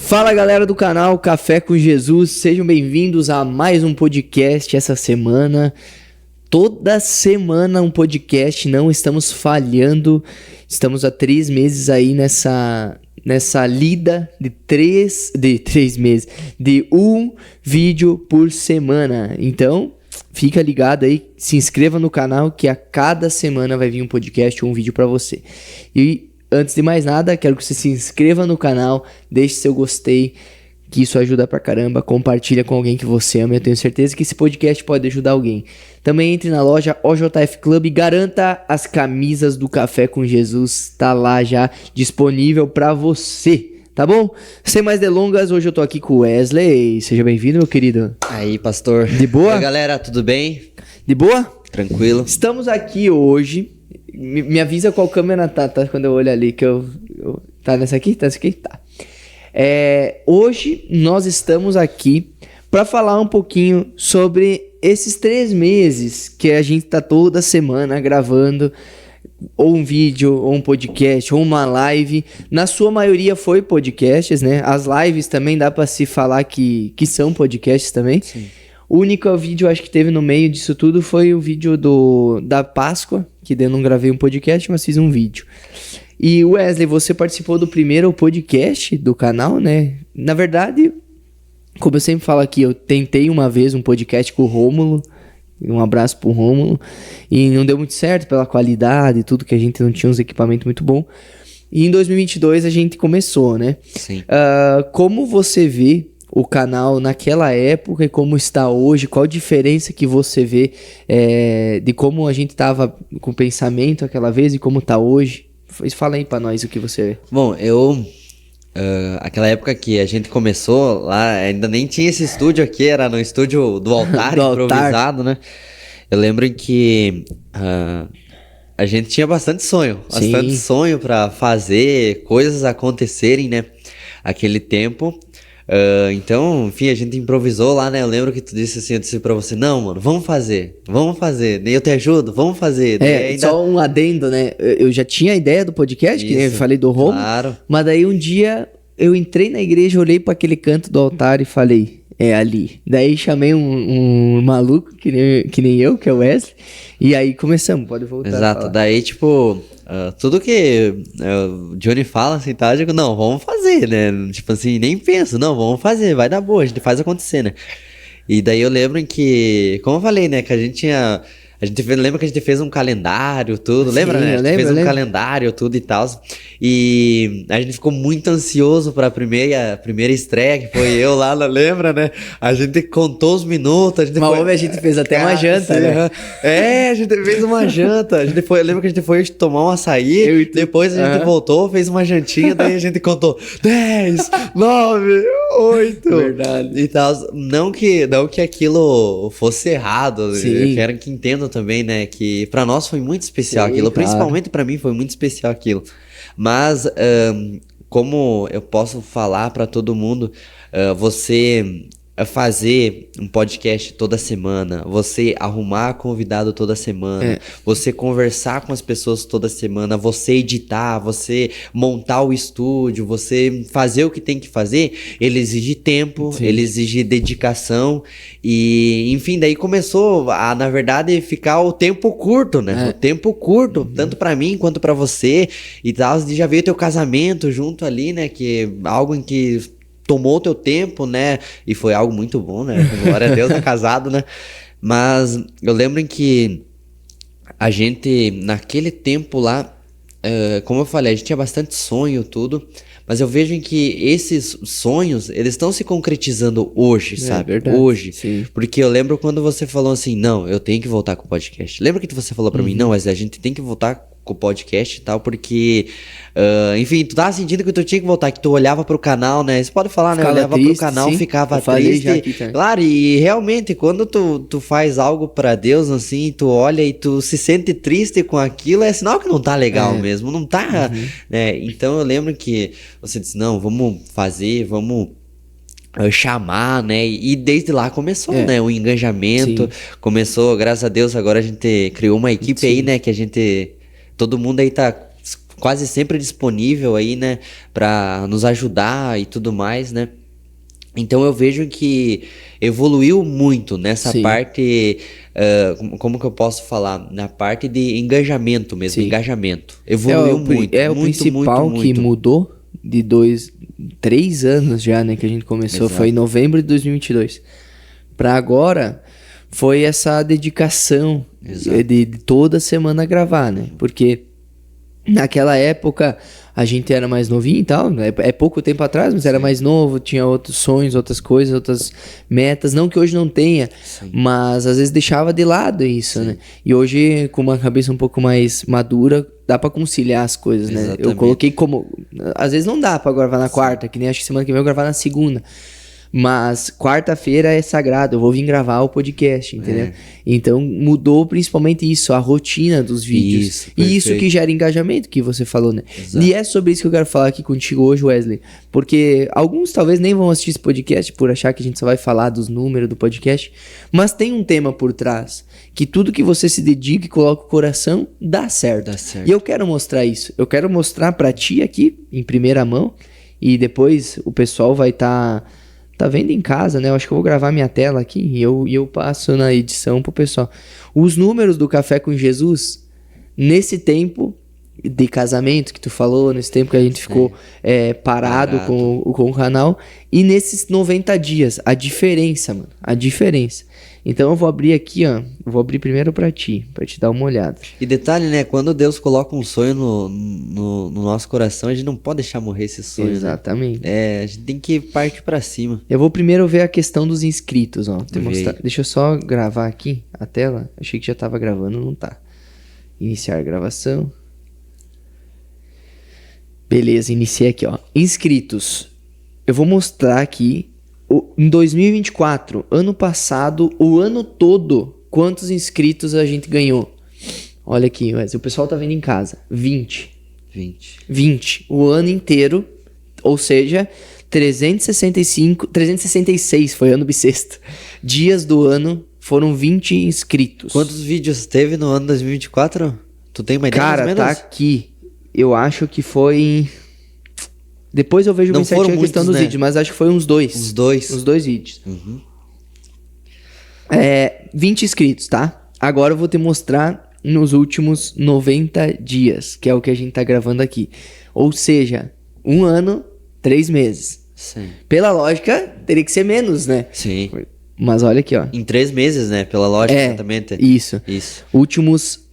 Fala galera do canal Café com Jesus, sejam bem-vindos a mais um podcast essa semana. Toda semana um podcast, não estamos falhando. Estamos há 3 meses aí nessa lida de 3 meses, de um vídeo por semana. Então, fica ligado aí, se inscreva no canal que a cada semana vai vir um podcast ou um vídeo pra você. E antes de mais nada, quero que você se inscreva no canal, deixe seu gostei, que isso ajuda pra caramba, compartilha com alguém que você ama, eu tenho certeza que esse podcast pode ajudar alguém. Também entre na loja OJF Club e garanta as camisas do Café com Jesus, tá lá já disponível pra você, tá bom? Sem mais delongas, hoje eu tô aqui com o Wesley, seja bem-vindo, meu querido. Aí, pastor. De boa? Oi, galera, tudo bem? De boa? Tranquilo. Estamos aqui hoje. Me avisa qual câmera tá quando eu olho ali, que eu... Tá nessa aqui? Tá nessa aqui? Tá. Hoje nós estamos aqui para falar um pouquinho sobre esses 3 meses que a gente tá toda semana gravando ou um vídeo, ou um podcast, ou uma live. Na sua maioria foi podcasts, né? As lives também dá para se falar que são podcasts também. Sim. O único vídeo, acho que teve no meio disso tudo, foi o vídeo da Páscoa, que eu não gravei um podcast, mas fiz um vídeo. E Wesley, você participou do primeiro podcast do canal, né? Na verdade, como eu sempre falo aqui, eu tentei uma vez um podcast com o Rômulo, um abraço pro Rômulo, e não deu muito certo pela qualidade e tudo, que a gente não tinha uns equipamentos muito bons. E em 2022 a gente começou, né? Sim. Como você vê o canal naquela época e como está hoje? Qual a diferença que você vê de como a gente estava com o pensamento aquela vez e como está hoje? Fala aí pra nós o que você vê. Bom, aquela época que a gente começou lá, ainda nem tinha esse estúdio aqui, era no estúdio do altar, improvisado, né? Eu lembro que a gente tinha bastante sonho pra fazer coisas acontecerem, né? Aquele tempo. Então, enfim, a gente improvisou lá, né? Eu lembro que tu disse assim, eu disse pra você, não, mano, vamos fazer, nem eu te ajudo, vamos fazer. Só um adendo, né? Eu já tinha a ideia do podcast, que eu falei do Romo, claro. Mas daí um dia eu entrei na igreja, olhei pra aquele canto do altar e falei, é ali. Daí chamei um maluco, que nem eu, que é o Wesley, e aí começamos, pode voltar. Exato, daí tipo... tudo que o Johnny fala assim, tá? Eu digo, não, vamos fazer, né? Tipo assim, nem penso, não, vamos fazer, vai dar boa, a gente faz acontecer, né? E daí eu lembro que, como eu falei, né, que a gente tinha... lembra que a gente fez um calendário, tudo, Sim, lembra, né? A gente fez um lembro. calendário, tudo e tal. E a gente ficou muito ansioso pra primeira estreia, que foi eu lá, lembra, né? A gente contou os minutos, A gente fez até uma janta, né? A gente fez uma janta. Lembra que a gente foi tomar um açaí, depois a gente voltou, fez uma jantinha, daí a gente contou 10, 9, 8. Verdade. E tal. Não que aquilo fosse errado. Sim. Eu quero que entendam também, né? Que pra nós foi muito especial. Sim, aquilo. Claro. Principalmente pra mim foi muito especial aquilo. Mas, como eu posso falar pra todo mundo, você fazer um podcast toda semana, você arrumar convidado toda semana, você conversar com as pessoas toda semana, você editar, você montar o estúdio, você fazer o que tem que fazer, ele exige tempo, sim, ele exige dedicação e, enfim, daí começou a, na verdade, ficar o tempo curto, né? O tempo curto, tanto pra mim quanto pra você e tal, já veio teu casamento junto ali, né? Que é algo em que tomou o teu tempo, né? E foi algo muito bom, né? Glória a Deus, é casado, né? Mas eu lembro que a gente, naquele tempo lá, como eu falei, a gente tinha bastante sonho, tudo. Mas eu vejo que esses sonhos, eles estão se concretizando hoje, sabe? Verdade, hoje. Sim. Porque eu lembro quando você falou assim, não, eu tenho que voltar com o podcast. Lembra que você falou pra mim, não, mas a gente tem que voltar com o podcast e tal, porque, enfim, tu tava sentindo que tu tinha que voltar, que tu olhava pro canal, né? Você pode falar, né? Olhava triste, pro canal, sim, ficava triste. Claro, e realmente, quando tu faz algo pra Deus, assim, tu olha e tu se sente triste com aquilo, é sinal que não tá legal mesmo, não tá, né? Então eu lembro que você disse, não, vamos fazer, vamos chamar, né, e desde lá começou, né, o engajamento, sim, começou, graças a Deus, agora a gente criou uma equipe, sim, aí, né, que a gente, todo mundo aí tá quase sempre disponível aí, né, para nos ajudar e tudo mais, né? Então eu vejo que evoluiu muito nessa Sim. parte, como que eu posso falar? Na parte de engajamento mesmo, Sim. engajamento. Evoluiu muito, o muito, principal muito, que muito. mudou de 3 anos já, né, que a gente começou, Exato. foi em novembro de 2022. Pra agora, foi essa dedicação Exato. de toda semana gravar, né? Porque naquela época a gente era mais novinho e tal, né? É pouco tempo atrás, mas era mais novo, tinha outros sonhos, outras coisas, outras metas. Não que hoje não tenha, Sim. mas às vezes deixava de lado isso, né? E hoje, com uma cabeça um pouco mais madura, dá pra conciliar as coisas, né? Eu Exatamente. coloquei como... Às vezes não dá pra gravar na quarta, que nem acho que semana que vem eu vou gravar na segunda. Mas quarta-feira é sagrado, eu vou vir gravar o podcast, entendeu? Então mudou principalmente isso, a rotina dos vídeos. Isso, E isso perfeito. que gera engajamento, que você falou, né? Exato. E é sobre isso que eu quero falar aqui contigo hoje, Wesley. Porque alguns talvez nem vão assistir esse podcast por achar que a gente só vai falar dos números do podcast. Mas tem um tema por trás, que tudo que você se dedica e coloca o coração, dá certo. Dá certo. E eu quero mostrar isso. Eu quero mostrar pra ti aqui, em primeira mão. E depois o pessoal vai tá vendo em casa, né? Eu acho que eu vou gravar minha tela aqui e eu passo na edição pro pessoal. Os números do Café com Jesus, nesse tempo de casamento que tu falou, nesse tempo que a gente ficou parado com o canal, e nesses 90 dias, a diferença, mano, a diferença. Então eu vou abrir aqui, ó, eu vou abrir primeiro pra te dar uma olhada. E detalhe, né? Quando Deus coloca um sonho no nosso coração, a gente não pode deixar morrer esse sonho. Exatamente. Né? A gente tem que partir pra cima. Eu vou primeiro ver a questão dos inscritos, ó. Vê aí. Deixa eu só gravar aqui a tela. Achei que já tava gravando, não tá. Iniciar gravação. Beleza, iniciei aqui, ó. Inscritos. Eu vou mostrar aqui em 2024, ano passado, o ano todo, quantos inscritos a gente ganhou. Olha aqui, o pessoal tá vendo em casa. 20. 20. O ano inteiro, ou seja, 366 foi ano bissexto. Dias do ano foram 20 inscritos. Quantos vídeos teve no ano 2024? Tu tem uma ideia mais ou Cara, menos? tá aqui. Eu acho que foi... Depois eu vejo bem certinho a questão dos vídeos, mas acho que foi uns 2. Uns 2? Uns 2 vídeos. Uhum. 20 inscritos, tá? Agora eu vou te mostrar nos últimos 90 dias, que é o que a gente tá gravando aqui. Ou seja, 1 ano, 3 meses. Sim. Pela lógica, teria que ser menos, né? Sim. Mas olha aqui, ó. Em 3 meses, né? Pela lógica, exatamente. Isso. Isso. Últimos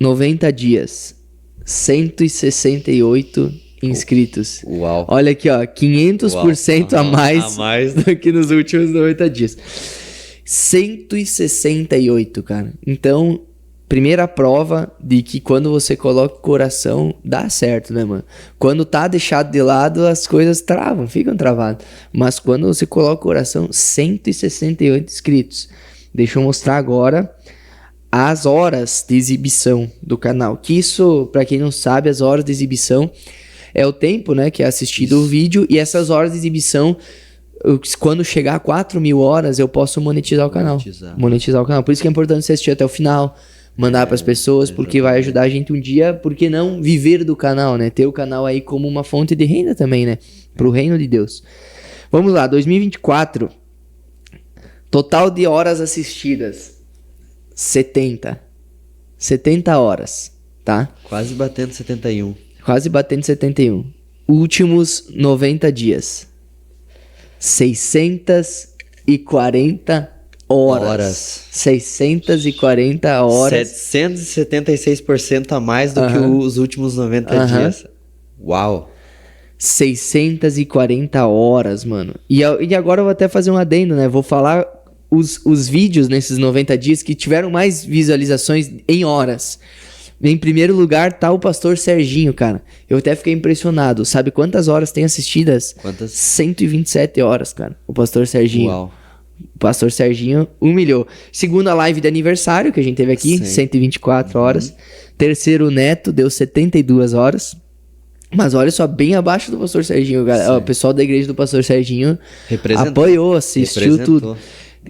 90 dias. 168 inscritos. Uau. Olha aqui, ó. 500% a mais do que nos últimos 90 dias. 168, cara. Então, primeira prova de que quando você coloca o coração, dá certo, né, mano? Quando tá deixado de lado, as coisas travam, ficam travadas. Mas quando você coloca o coração, 168 inscritos. Deixa eu mostrar agora as horas de exibição do canal. Que isso, pra quem não sabe, as horas de exibição é o tempo, né, que é assistido o vídeo. E essas horas de exibição, quando chegar a 4.000 horas, eu posso monetizar o canal. Monetizar o canal. Por isso que é importante você assistir até o final, mandar pras pessoas, porque vai ajudar a gente um dia, porque não viver do canal, né? Ter o canal aí como uma fonte de renda também, né? Pro reino de Deus. Vamos lá, 2024. Total de horas assistidas. 70 horas, tá? Quase batendo 71. Quase batendo 71. Últimos 90 dias. 640 horas. 640 horas. 776% a mais do que os últimos 90 dias. Uau. 640 horas, mano. E agora eu vou até fazer um adendo, né? Vou falar os vídeos nesses 90 dias que tiveram mais visualizações em horas. Em primeiro lugar tá o Pastor Serginho, cara. Eu até fiquei impressionado. Sabe quantas horas tem assistidas? Quantas? 127 horas, cara. O Pastor Serginho. Uau. O Pastor Serginho humilhou. Segunda live de aniversário que a gente teve aqui, 124 horas. Terceiro, o Neto, deu 72 horas. Mas olha só, bem abaixo do Pastor Serginho, galera. O pessoal da igreja do Pastor Serginho apoiou, assistiu tudo.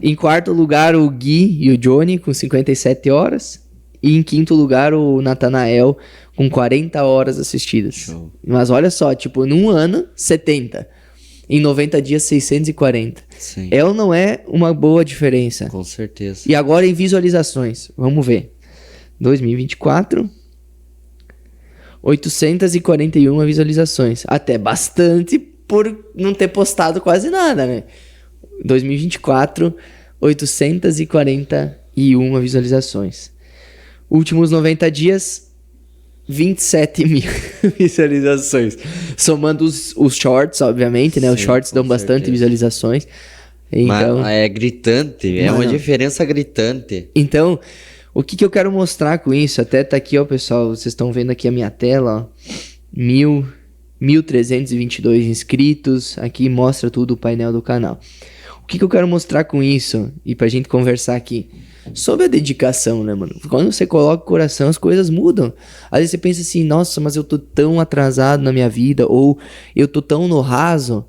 Em quarto lugar, o Gui e o Johnny com 57 horas. E em quinto lugar, o Natanael, com 40 horas assistidas. Show. Mas olha só, tipo, num ano, 70. Em 90 dias, 640. Sim. É ou não é uma boa diferença? Com certeza. E agora em visualizações. Vamos ver. 2024... 841 visualizações. Até bastante por não ter postado quase nada, né? 2024, 841 visualizações. Últimos 90 dias, 27 mil visualizações. Somando os shorts, obviamente, né? Os Sim, shorts dão com bastante certeza. visualizações. Então, Mas é gritante, é uma diferença gritante. Então, o que eu quero mostrar com isso? Até tá aqui, ó, pessoal, vocês estão vendo aqui a minha tela, ó, 1.322 inscritos, aqui mostra tudo o painel do canal. O que eu quero mostrar com isso, e pra gente conversar aqui, sobre a dedicação, né, mano? Quando você coloca o coração, as coisas mudam. Às vezes você pensa assim, nossa, mas eu tô tão atrasado na minha vida, ou eu tô tão no raso.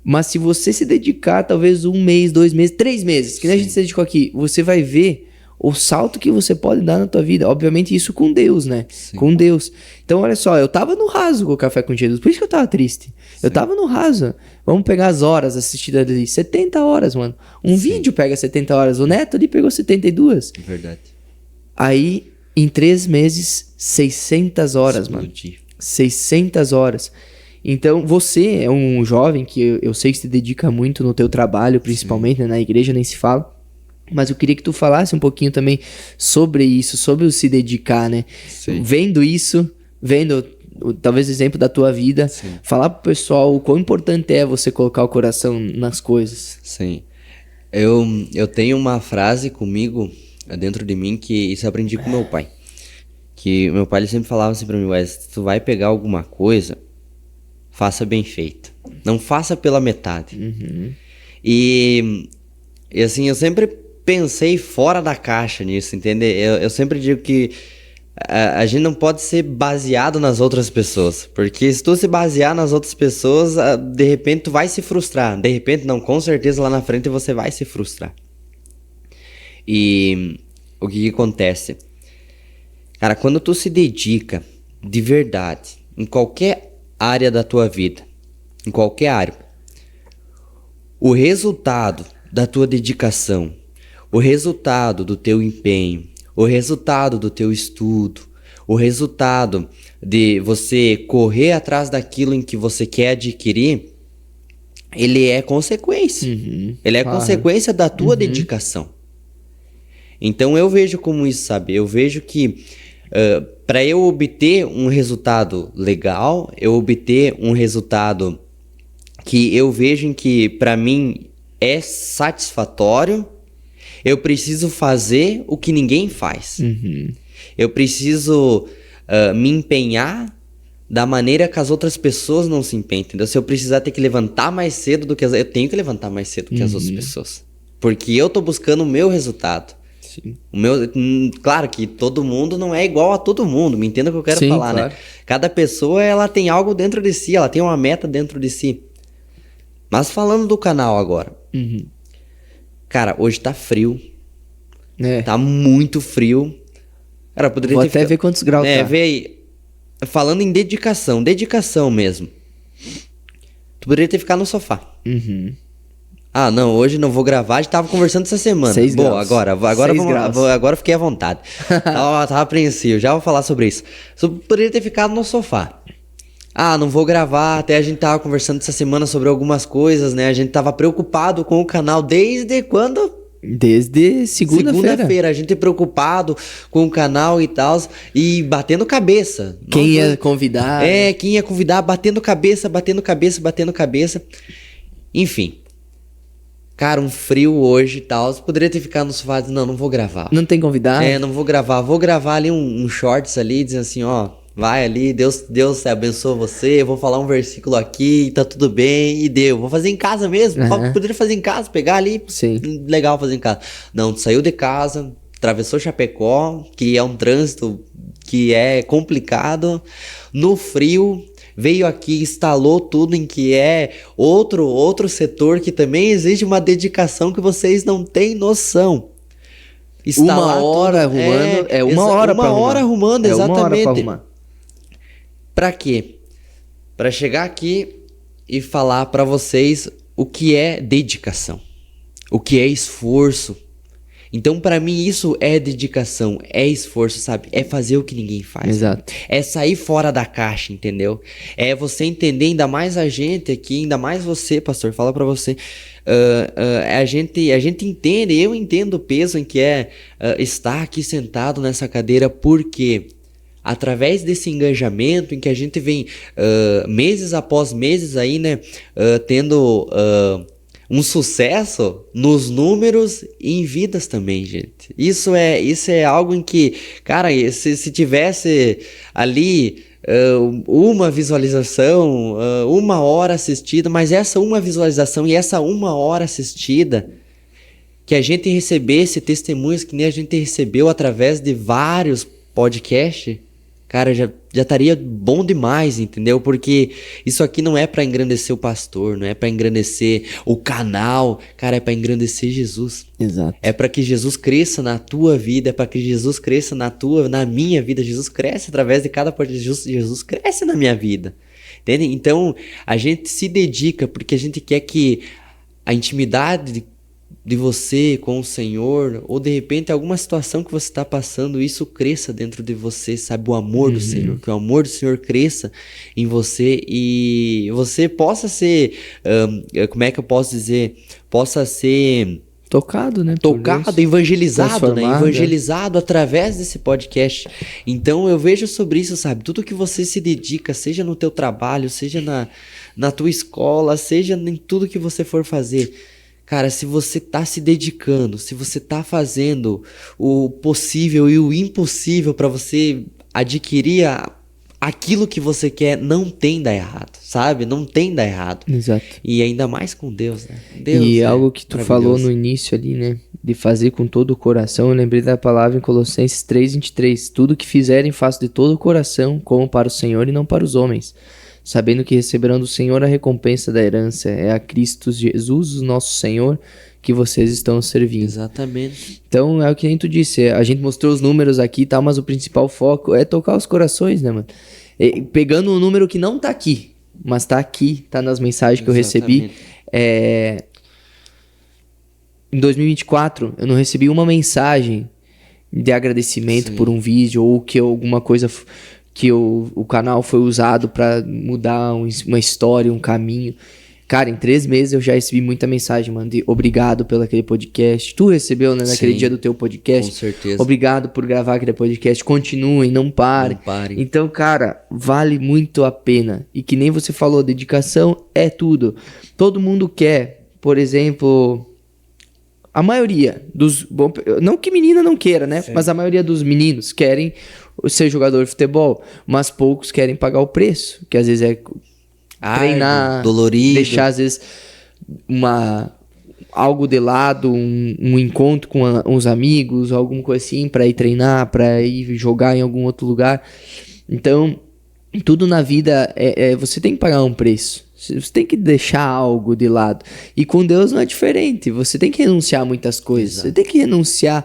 Mas se você se dedicar, talvez 1 mês, 2 meses, 3 meses, que nem a gente se dedicou aqui, você vai ver o salto que você pode dar na tua vida. Obviamente isso com Deus, né? Sim. Com Deus. Então olha só, eu tava no raso com o Café com Jesus, por isso que eu tava triste. Sim. Eu tava no raso. Vamos pegar as horas assistidas ali, 70 horas, mano. Um vídeo pega 70 horas, o Neto ali pegou 72. Verdade. Aí, em 3 meses, 600 horas, Explodir. mano. 600 horas. Então, você é um jovem que eu sei que se dedica muito no teu trabalho, principalmente, né? Na igreja nem se fala. Mas eu queria que tu falasse um pouquinho também sobre isso, sobre o se dedicar, né? Sim. Vendo isso, vendo talvez o exemplo da tua vida, Sim. falar pro pessoal o quão importante é você colocar o coração nas coisas. Sim. Eu tenho uma frase comigo, dentro de mim, que isso eu aprendi com meu pai. Que meu pai ele sempre falava assim pra mim, Wes, se tu vai pegar alguma coisa, faça bem feito. Não faça pela metade. Uhum. E assim, eu sempre pensei fora da caixa nisso, entende? Eu sempre digo que a gente não pode ser baseado nas outras pessoas, porque se tu se basear nas outras pessoas, de repente tu vai se frustrar, de repente não, com certeza lá na frente você vai se frustrar. E o que acontece? Cara, quando tu se dedica de verdade, em qualquer área da tua vida, em qualquer área, o resultado da tua dedicação, o resultado do teu empenho, o resultado do teu estudo, o resultado de você correr atrás daquilo em que você quer adquirir, ele é consequência. Uhum. Ele é consequência da tua dedicação. Então eu vejo como isso, sabe? Eu vejo que para eu obter um resultado legal, eu obter um resultado que eu vejo em que para mim é satisfatório, eu preciso fazer o que ninguém faz. Uhum. Eu preciso me empenhar da maneira que as outras pessoas não se empenham. Entendeu? Se eu precisar ter que levantar mais cedo do que eu tenho que levantar mais cedo que as outras pessoas. Porque eu tô buscando o meu resultado. Sim. Claro que todo mundo não é igual a todo mundo, me entenda o que eu quero falar, claro. né? Cada pessoa, ela tem algo dentro de si, ela tem uma meta dentro de si. Mas falando do canal agora. Uhum. Cara, hoje tá frio. É. Tá muito frio. Cara, eu poderia Vou ter até ver quantos graus tá. Vê aí. Falando em dedicação mesmo. Tu poderia ter ficado no sofá. Uhum. Ah, não, hoje não vou gravar, a gente tava conversando essa semana. 6 Boa, graus. agora 6 graus. agora eu fiquei à vontade. tava apreensivo, já vou falar sobre isso. Só poderia ter ficado no sofá. Ah, não vou gravar, até a gente tava conversando essa semana sobre algumas coisas, né? A gente tava preocupado com o canal desde quando? Desde segunda-feira. Segunda-feira, a gente preocupado com o canal e tal, e batendo cabeça. Quem ia convidar? Quem ia convidar, batendo cabeça. Enfim. Cara, um frio hoje e tal. Poderia ter ficado no sofá e dizer, não vou gravar. Não tem convidado? Não vou gravar. Vou gravar ali um shorts ali, dizendo assim, ó, vai ali, Deus abençoe você, eu vou falar um versículo aqui, tá tudo bem, e deu. Vou fazer em casa mesmo. Poderia fazer em casa, pegar ali. Sim. Legal fazer em casa. Não, tu saiu de casa, atravessou Chapecó, que é um trânsito que é complicado, no frio. Veio aqui, instalou tudo em que é outro setor que também exige uma dedicação que vocês não têm noção. instalar uma hora tudo. arrumando, uma hora pra arrumar. Uma hora arrumando, exatamente. Uma hora pra arrumar. Pra quê? Pra chegar aqui e falar pra vocês o que é dedicação, o que é esforço. Então, pra mim, isso é dedicação, é esforço, sabe? É fazer o que ninguém faz. Exato. É sair fora da caixa, entendeu? É você entender, ainda mais a gente aqui, ainda mais você, pastor, fala pra você. A gente entende, eu entendo o peso em que é estar aqui sentado nessa cadeira, porque através desse engajamento em que a gente vem meses após meses aí, né, tendo um sucesso nos números e em vidas também, gente. Isso é algo em que, cara, se tivesse ali uma visualização, uma hora assistida, mas essa uma visualização e essa uma hora assistida, que a gente recebesse testemunhos que nem a gente recebeu através de vários podcasts, cara, já estaria bom demais, entendeu? Porque isso aqui não é para engrandecer o pastor, não é para engrandecer o canal, cara, é para engrandecer Jesus. Exato. É para que Jesus cresça na tua vida, é para que Jesus cresça na minha vida. Jesus cresce através de cada parte de Jesus cresce na minha vida. Entende? Então, a gente se dedica porque a gente quer que a intimidade de você com o Senhor, ou de repente alguma situação que você está passando, isso cresça dentro de você, sabe? O amor do Senhor, que o amor do Senhor cresça em você e você possa ser, como é que eu posso dizer? Possa ser tocado, né? Tocado, evangelizado, né? Evangelizado através desse podcast. Então eu vejo sobre isso, sabe? Tudo que você se dedica, seja no teu trabalho, seja na tua escola, seja em tudo que você for fazer. Cara, se você tá se dedicando, se você tá fazendo o possível e o impossível para você adquirir aquilo que você quer, não tem dar errado, sabe? Não tem dar errado. Exato. E ainda mais com Deus, né? Deus e algo que tu falou no início ali, né? De fazer com todo o coração. Eu lembrei da palavra em Colossenses 3:23. Tudo que fizerem, façam de todo o coração, como para o Senhor e não para os homens, sabendo que receberão do Senhor a recompensa da herança. É a Cristo Jesus, o nosso Senhor, que vocês estão servindo. Exatamente. Então, é o que a gente disse. A gente mostrou os números aqui, tá? Mas o principal foco é tocar os corações, né, mano? Pegando um número que não tá aqui, mas tá aqui, tá nas mensagens que eu recebi. Em 2024, eu não recebi uma mensagem de agradecimento por um vídeo ou que alguma coisa... que o canal foi usado para mudar uma história, um caminho. Cara, em 3 meses eu já recebi muita mensagem, mano, de obrigado pelo aquele podcast. Tu recebeu, né, naquele dia do teu podcast? Com certeza. Obrigado por gravar aquele podcast. Continuem, não parem. Não parem. Então, cara, vale muito a pena. E que nem você falou, dedicação é tudo. Todo mundo quer, por exemplo... A maioria dos... Não que menina não queira, né? Sim. Mas a maioria dos meninos querem ser jogador de futebol, mas poucos querem pagar o preço, que às vezes é treinar, dolorido, deixar às vezes algo de lado, um encontro com uns amigos, alguma coisa assim, pra ir treinar, pra ir jogar em algum outro lugar. Então, tudo na vida, você tem que pagar um preço. Você tem que deixar algo de lado. E com Deus não é diferente. Você tem que renunciar a muitas coisas. Exato. Você tem que renunciar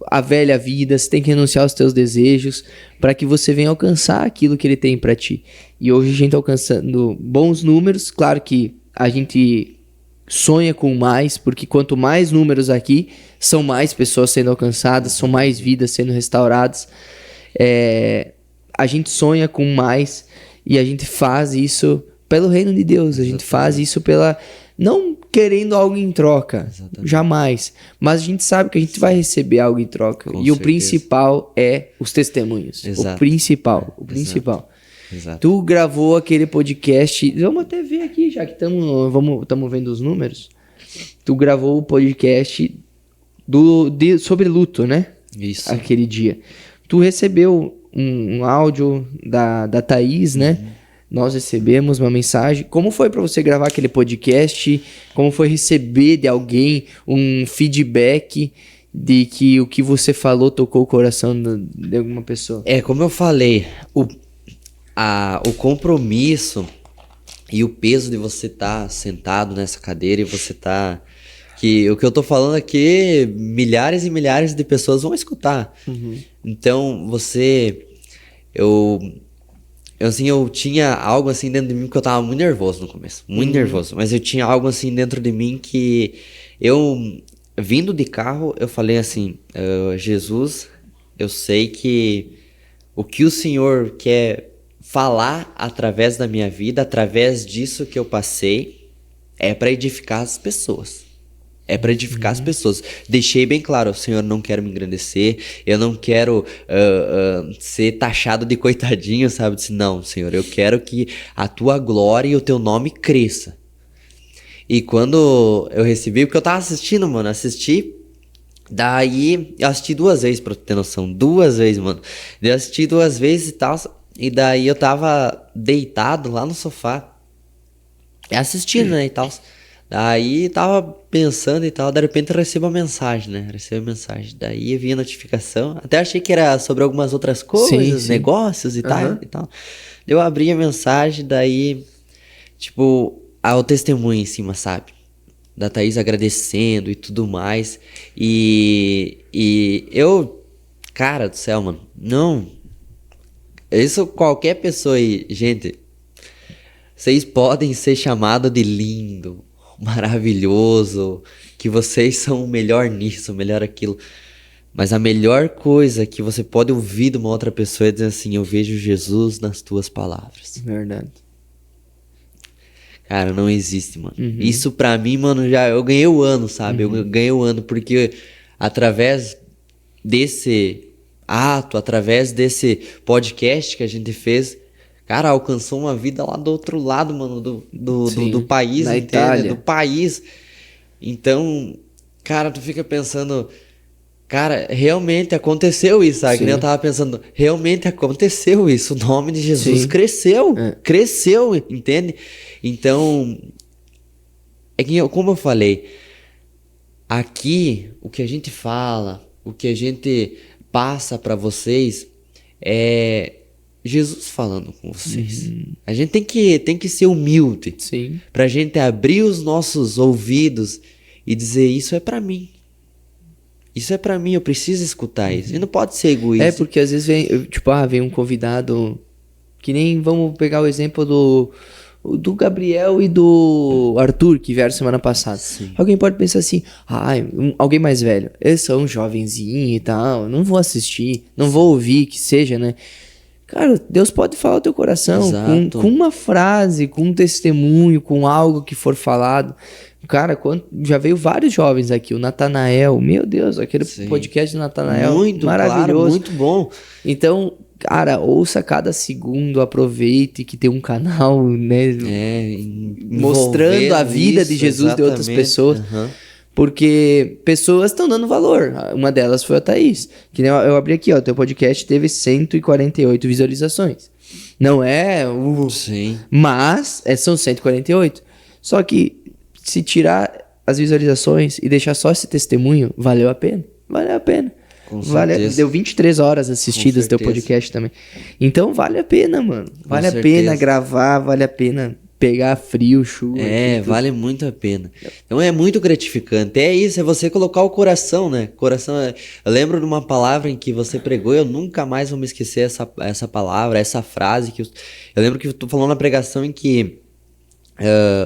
à velha vida. Você tem que renunciar aos teus desejos para que você venha alcançar aquilo que Ele tem para ti. E hoje a gente está alcançando bons números. Claro que a gente sonha com mais, porque quanto mais números aqui, são mais pessoas sendo alcançadas, são mais vidas sendo restauradas. A gente sonha com mais e a gente faz isso pelo reino de Deus. A gente faz isso não querendo algo em troca. Exatamente. Jamais. Mas a gente sabe que a gente vai receber algo em troca. Com certeza. O principal é os testemunhos. Exato. O principal. Exato. Tu gravou aquele podcast. Vamos até ver aqui, já que estamos vendo os números. Tu gravou o podcast sobre luto, né? Isso. Aquele dia. Tu recebeu um áudio da Thaís, né? Nós recebemos uma mensagem. Como foi para você gravar aquele podcast? Como foi receber de alguém um feedback de que o que você falou tocou o coração de alguma pessoa? Como eu falei, o compromisso e o peso de você estar sentado nessa cadeira e você estar que o que eu tô falando aqui, milhares e milhares de pessoas vão escutar. Então, eu tinha algo assim dentro de mim que eu tava muito nervoso no começo, muito nervoso, mas eu tinha algo assim dentro de mim que vindo de carro, eu falei assim, Jesus, eu sei que o que o Senhor quer falar através da minha vida, através disso que eu passei, é para edificar as pessoas. É para edificar as pessoas. Deixei bem claro, Senhor, eu não quero me engrandecer, eu não quero ser taxado de coitadinho, sabe? Disse, não, Senhor, eu quero que a tua glória e o teu nome cresça. E quando eu recebi, porque eu tava assistindo, mano, daí eu assisti 2 vezes, pra ter noção, 2 vezes, mano. Eu assisti 2 vezes e tal, e daí eu tava deitado lá no sofá, assistindo, né, e tal. Daí tava pensando e tal, de repente eu recebo uma mensagem, né? Daí eu vi a notificação. Até achei que era sobre algumas outras coisas, negócios e tal e tal. Eu abri a mensagem, daí, tipo, o testemunho em cima, sabe? Da Thaís agradecendo e tudo mais. E eu, cara do céu, mano, não. Isso qualquer pessoa aí, gente, vocês podem ser chamados de lindo, maravilhoso, que vocês são o melhor nisso, o melhor aquilo. Mas a melhor coisa que você pode ouvir de uma outra pessoa é dizer assim, eu vejo Jesus nas tuas palavras. Verdade. Cara, não existe, mano. Isso pra mim, mano, eu ganhei o ano, sabe? Eu ganhei o ano porque através desse ato, através desse podcast que a gente fez, cara, alcançou uma vida lá do outro lado, mano, do país, na entende? Itália. Do país. Então, cara, tu fica pensando, cara, realmente aconteceu isso, sabe? Que nem eu tava pensando, realmente aconteceu isso. O nome de Jesus cresceu, entende? Então, é que, como eu falei, aqui, o que a gente fala, o que a gente passa pra vocês é Jesus falando com vocês. A gente tem que ser humilde. Sim. Pra gente abrir os nossos ouvidos e dizer, isso é pra mim. Isso é pra mim, eu preciso escutar isso. E não pode ser egoísta. É, porque às vezes vem um convidado, que nem, vamos pegar o exemplo do Gabriel e do Arthur, que vieram semana passada. Sim. Alguém pode pensar assim, alguém mais velho, eles são jovenzinho e tal, não vou assistir, não vou ouvir, que seja, né? Cara, Deus pode falar o teu coração com uma frase, com um testemunho, com algo que for falado. Cara, já veio vários jovens aqui, o Natanael, meu Deus, aquele podcast do Natanael, muito maravilhoso. Claro, muito bom. Então, cara, ouça cada segundo, aproveite que tem um canal, né, mostrando a vida de Jesus de outras pessoas. Porque pessoas estão dando valor. Uma delas foi a Thaís. Que nem eu abri aqui, ó. Teu podcast teve 148 visualizações. Não é Sim. Mas são 148. Só que se tirar as visualizações e deixar só esse testemunho, valeu a pena. Valeu a pena. Com certeza. Deu 23 horas assistidas teu podcast também. Então vale a pena, mano. Vale a pena gravar, vale a pena pegar frio, chuva. Vale muito a pena. Então é muito gratificante. É isso, é você colocar o coração, né? Coração. Eu lembro de uma palavra em que você pregou, eu nunca mais vou me esquecer essa palavra, essa frase. Eu lembro que tu falou na pregação em que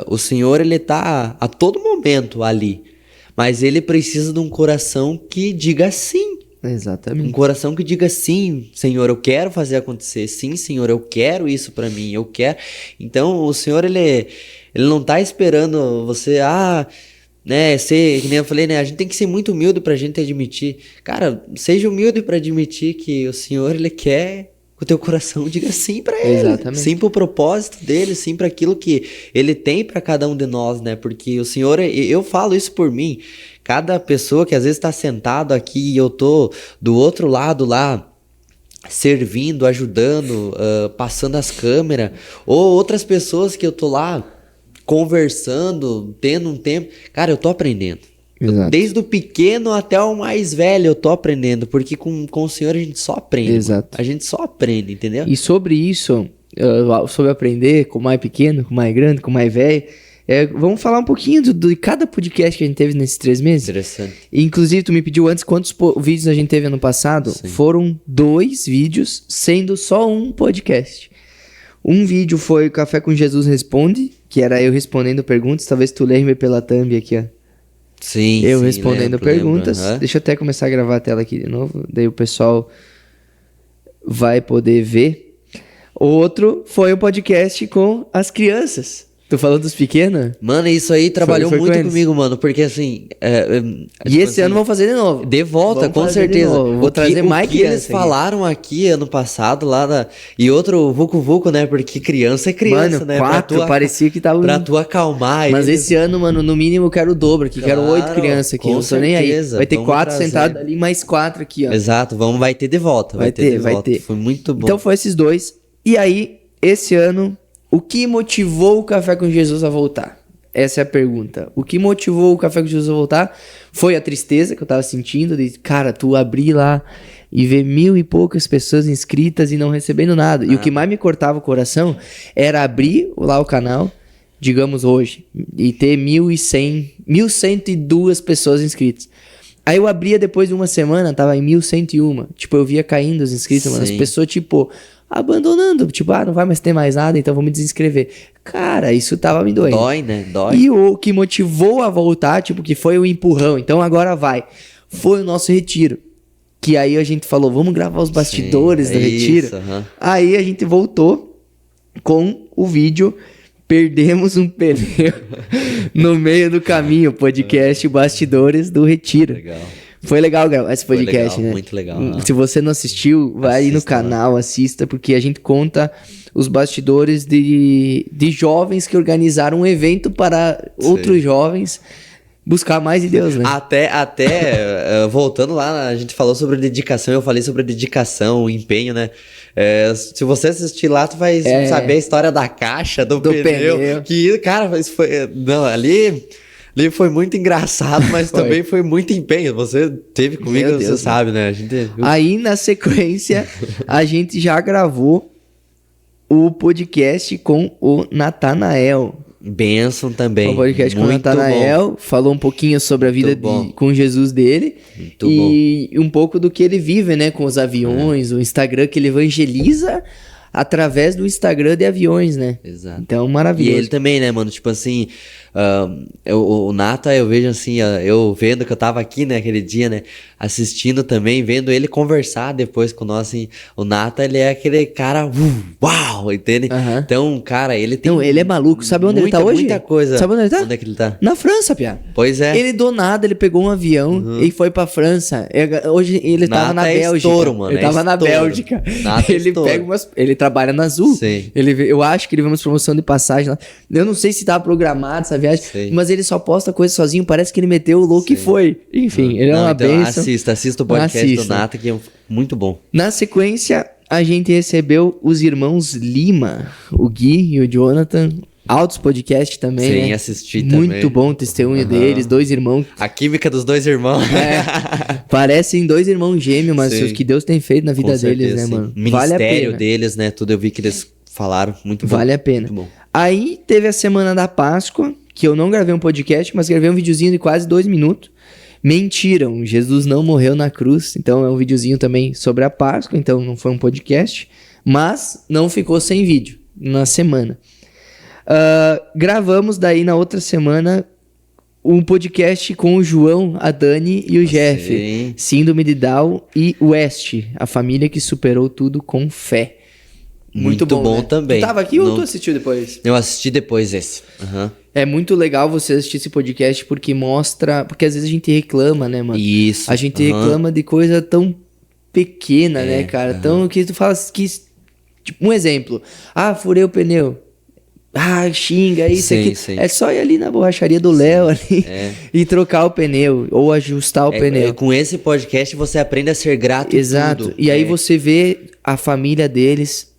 o Senhor, ele tá a todo momento ali. Mas ele precisa de um coração que diga sim. Exatamente. Um coração que diga sim, Senhor, eu quero fazer acontecer. Sim, Senhor, eu quero isso pra mim, eu quero. Então, o Senhor, ele não tá esperando você, né, que nem eu falei, né, a gente tem que ser muito humilde pra gente admitir. Cara, seja humilde pra admitir que o Senhor, ele quer que o teu coração diga sim pra ele. Exatamente. Sim pro propósito dele, sim pra aquilo que ele tem pra cada um de nós, né, porque o Senhor, eu falo isso por mim. Cada pessoa que às vezes está sentado aqui e eu tô do outro lado lá, servindo, ajudando, passando as câmeras, ou outras pessoas que eu tô lá conversando, tendo um tempo. Cara, eu tô aprendendo. Desde o pequeno até o mais velho eu tô aprendendo, porque com o Senhor a gente só aprende. Exato. A gente só aprende, entendeu? E sobre isso, sobre aprender com o mais pequeno, com o mais grande, com o mais velho, Vamos falar um pouquinho de cada podcast que a gente teve nesses 3 meses. Interessante. Inclusive, tu me pediu antes quantos vídeos a gente teve ano passado. Sim. Foram 2 vídeos, sendo só um podcast. Um vídeo foi o Café com Jesus Responde, que era eu respondendo perguntas. Talvez tu lembre pela thumb aqui, ó. Sim, Eu respondendo perguntas. Uhum. Deixa eu até começar a gravar a tela aqui de novo. Daí o pessoal vai poder ver. O outro foi o podcast com as crianças. Tu falou dos pequenos? Mano, isso aí trabalhou foi muito com eles. comigo, mano, porque assim... E esse ano vamos fazer de novo. De volta, Vamos com fazer de certeza. novo. Vou trazer mais o que criança eles aqui. falaram aqui ano passado, e outro Vucu Vucu, né? Porque criança é criança, Mano, né? 4, parecia que tava... Pra tu acalmar Mas eles. esse ano, mano, no mínimo eu quero o dobro aqui. Quero 8 Claro, crianças aqui. com Não tô nem aí. certeza, Vai ter vamos 4 trazer. sentados ali, mais 4 aqui, ó. Exato, vai ter de volta. Vai ter de volta. Foi muito bom. Então foi esses 2. E aí, esse ano, o que motivou o Café com Jesus a voltar? Essa é a pergunta. O que motivou o Café com Jesus a voltar foi a tristeza que eu tava sentindo de, cara, tu abrir lá e ver 1.000 e poucas pessoas inscritas e não recebendo nada. E o que mais me cortava o coração era abrir lá o canal, digamos hoje, e ter 1.102 pessoas inscritas. Aí eu abria depois de uma semana, tava em 1.101. Tipo, eu via caindo os inscritos, mano. As Sim. pessoas, tipo, abandonando. Tipo, não vai mais ter mais nada, então vou me desinscrever. Cara, isso tava me doendo. Dói, né? Dói. E o que motivou a voltar, tipo, que foi o empurrão. Então agora vai. Foi o nosso retiro. Que aí a gente falou, vamos gravar os bastidores do retiro. aham. Aí a gente voltou com o vídeo Perdemos um Pneu no Meio do Caminho, podcast Bastidores do Retiro. Legal. Foi legal gravar esse podcast, legal, né? muito legal. Se você não assistiu, vai aí no Assista, canal, assista, porque a gente conta os bastidores de jovens que organizaram um evento para outros jovens buscar mais de Deus, né? Voltando lá, a gente falou sobre dedicação, eu falei sobre dedicação, o empenho, né? Se você assistir lá, tu vai saber a história da caixa, do pneu. Que, cara, isso foi... Não, ali foi muito engraçado, mas também foi muito empenho. Você teve comigo, Meu Deus, você sabe, né? Aí, na sequência, a gente já gravou o podcast com o Natanael. Bênção também. O podcast com o muito Natanael, bom. falou um pouquinho sobre a vida com Jesus dele. Muito e um pouco do que ele vive, né? Com os aviões, o Instagram, que ele evangeliza através do Instagram de aviões, né? Exato. Então, maravilhoso. E ele também, né, mano? Tipo assim, o Nata, eu vejo assim, eu vendo que eu tava aqui, né, aquele dia, né, assistindo também, vendo ele conversar depois com nós, assim, o Nata, ele é aquele cara, uau, entende? Aham. Então, cara, ele tem... Não, ele é maluco. Sabe onde ele tá hoje? Muita coisa. Sabe onde ele tá? Onde é que ele tá? Na França, Pia. Pois é. Ele do nada, ele pegou um avião e foi pra França. Hoje ele tava na Bélgica. Estouro, mano, ele tava na estouro. Bélgica. Nata é Ele estouro. pega ele trabalha na Azul. Sim. Eu acho que ele vê umas promoção de passagem lá. Eu não sei se tava programado essa viagem, Sim. mas ele só posta coisa sozinho. Parece que ele meteu o louco e foi. Enfim, ele é uma então, bênção. assista o podcast do Nata, que é muito bom. Na sequência, a gente recebeu os irmãos Lima, o Gui e o Jonathan. Altos podcast também, Sim, né? assisti também. Muito bom o testemunho deles, 2 irmãos. A química dos 2 irmãos. Parecem 2 irmãos gêmeos, mas Sim. o que Deus tem feito na vida Com deles, certeza, né, sim. mano? O Vale a ministério pena. deles, né? Tudo eu vi que eles falaram. Muito bom. Vale a pena. Muito bom. Aí teve a semana da Páscoa, que eu não gravei um podcast, mas gravei um videozinho de quase 2 minutos. Mentiram, Jesus não morreu na cruz. Então é um videozinho também sobre a Páscoa, então não foi um podcast. Mas não ficou sem vídeo na semana. Gravamos daí na outra semana um podcast com o João, a Dani e o Jeff. Sim. Síndrome de Down e West, a família que superou tudo com fé. Muito bom né? também. Tu tava aqui ou Não- tu assistiu depois? Eu assisti depois esse. Aham. É muito legal você assistir esse podcast porque mostra... Porque às vezes a gente reclama, né, mano? Isso. A gente aham. reclama de coisa tão pequena, né, cara? aham. Tão que tu fala que... Tipo, um exemplo. Ah, furei o pneu. Ah, xinga isso Sim, aqui. sim. É só ir ali na borracharia do Léo ali é. e trocar o pneu ou ajustar o pneu. Com esse podcast você aprende a ser grato Exato. em tudo. E aí você vê a família deles,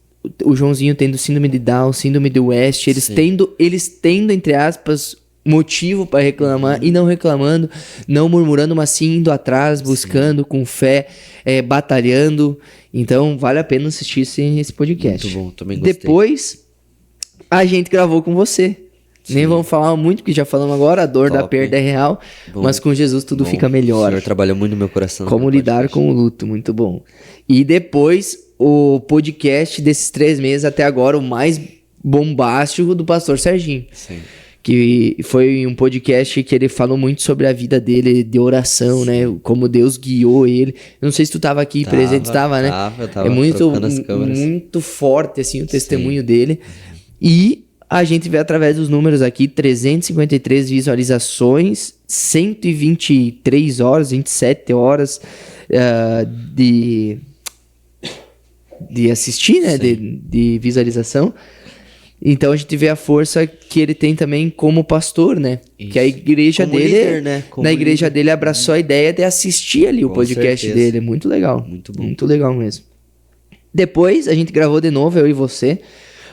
o Joãozinho tendo síndrome de Down, síndrome do West, eles Sim. tendo, entre aspas, motivo para reclamar e não reclamando, não murmurando, mas sim indo atrás, buscando com fé, batalhando. Então vale a pena assistir esse podcast. Muito bom, também gostei. Depois a gente gravou com você. Nem vamos falar muito, porque já falamos agora, a dor da perda é real, mas com Jesus tudo fica melhor. O Senhor trabalhou muito no meu coração. Como lidar com o luto, muito bom. E depois, o podcast desses 3 meses até agora, o mais bombástico do pastor Serginho. Sim. Que foi um podcast que ele falou muito sobre a vida dele, de oração, né? Como Deus guiou ele. Eu não sei se tu tava aqui presente, estava, né? Eu tava é muito forte, assim, o testemunho dele. E a gente vê através dos números aqui, 353 visualizações, 123 horas, 27 horas de assistir, né? De visualização. Então a gente vê a força que ele tem também como pastor, né? Isso. Que a igreja como dele, líder, né? Na igreja dele abraçou a ideia de assistir ali o podcast dele. Muito legal. Muito bom. Muito legal mesmo. Depois a gente gravou de novo, eu e você,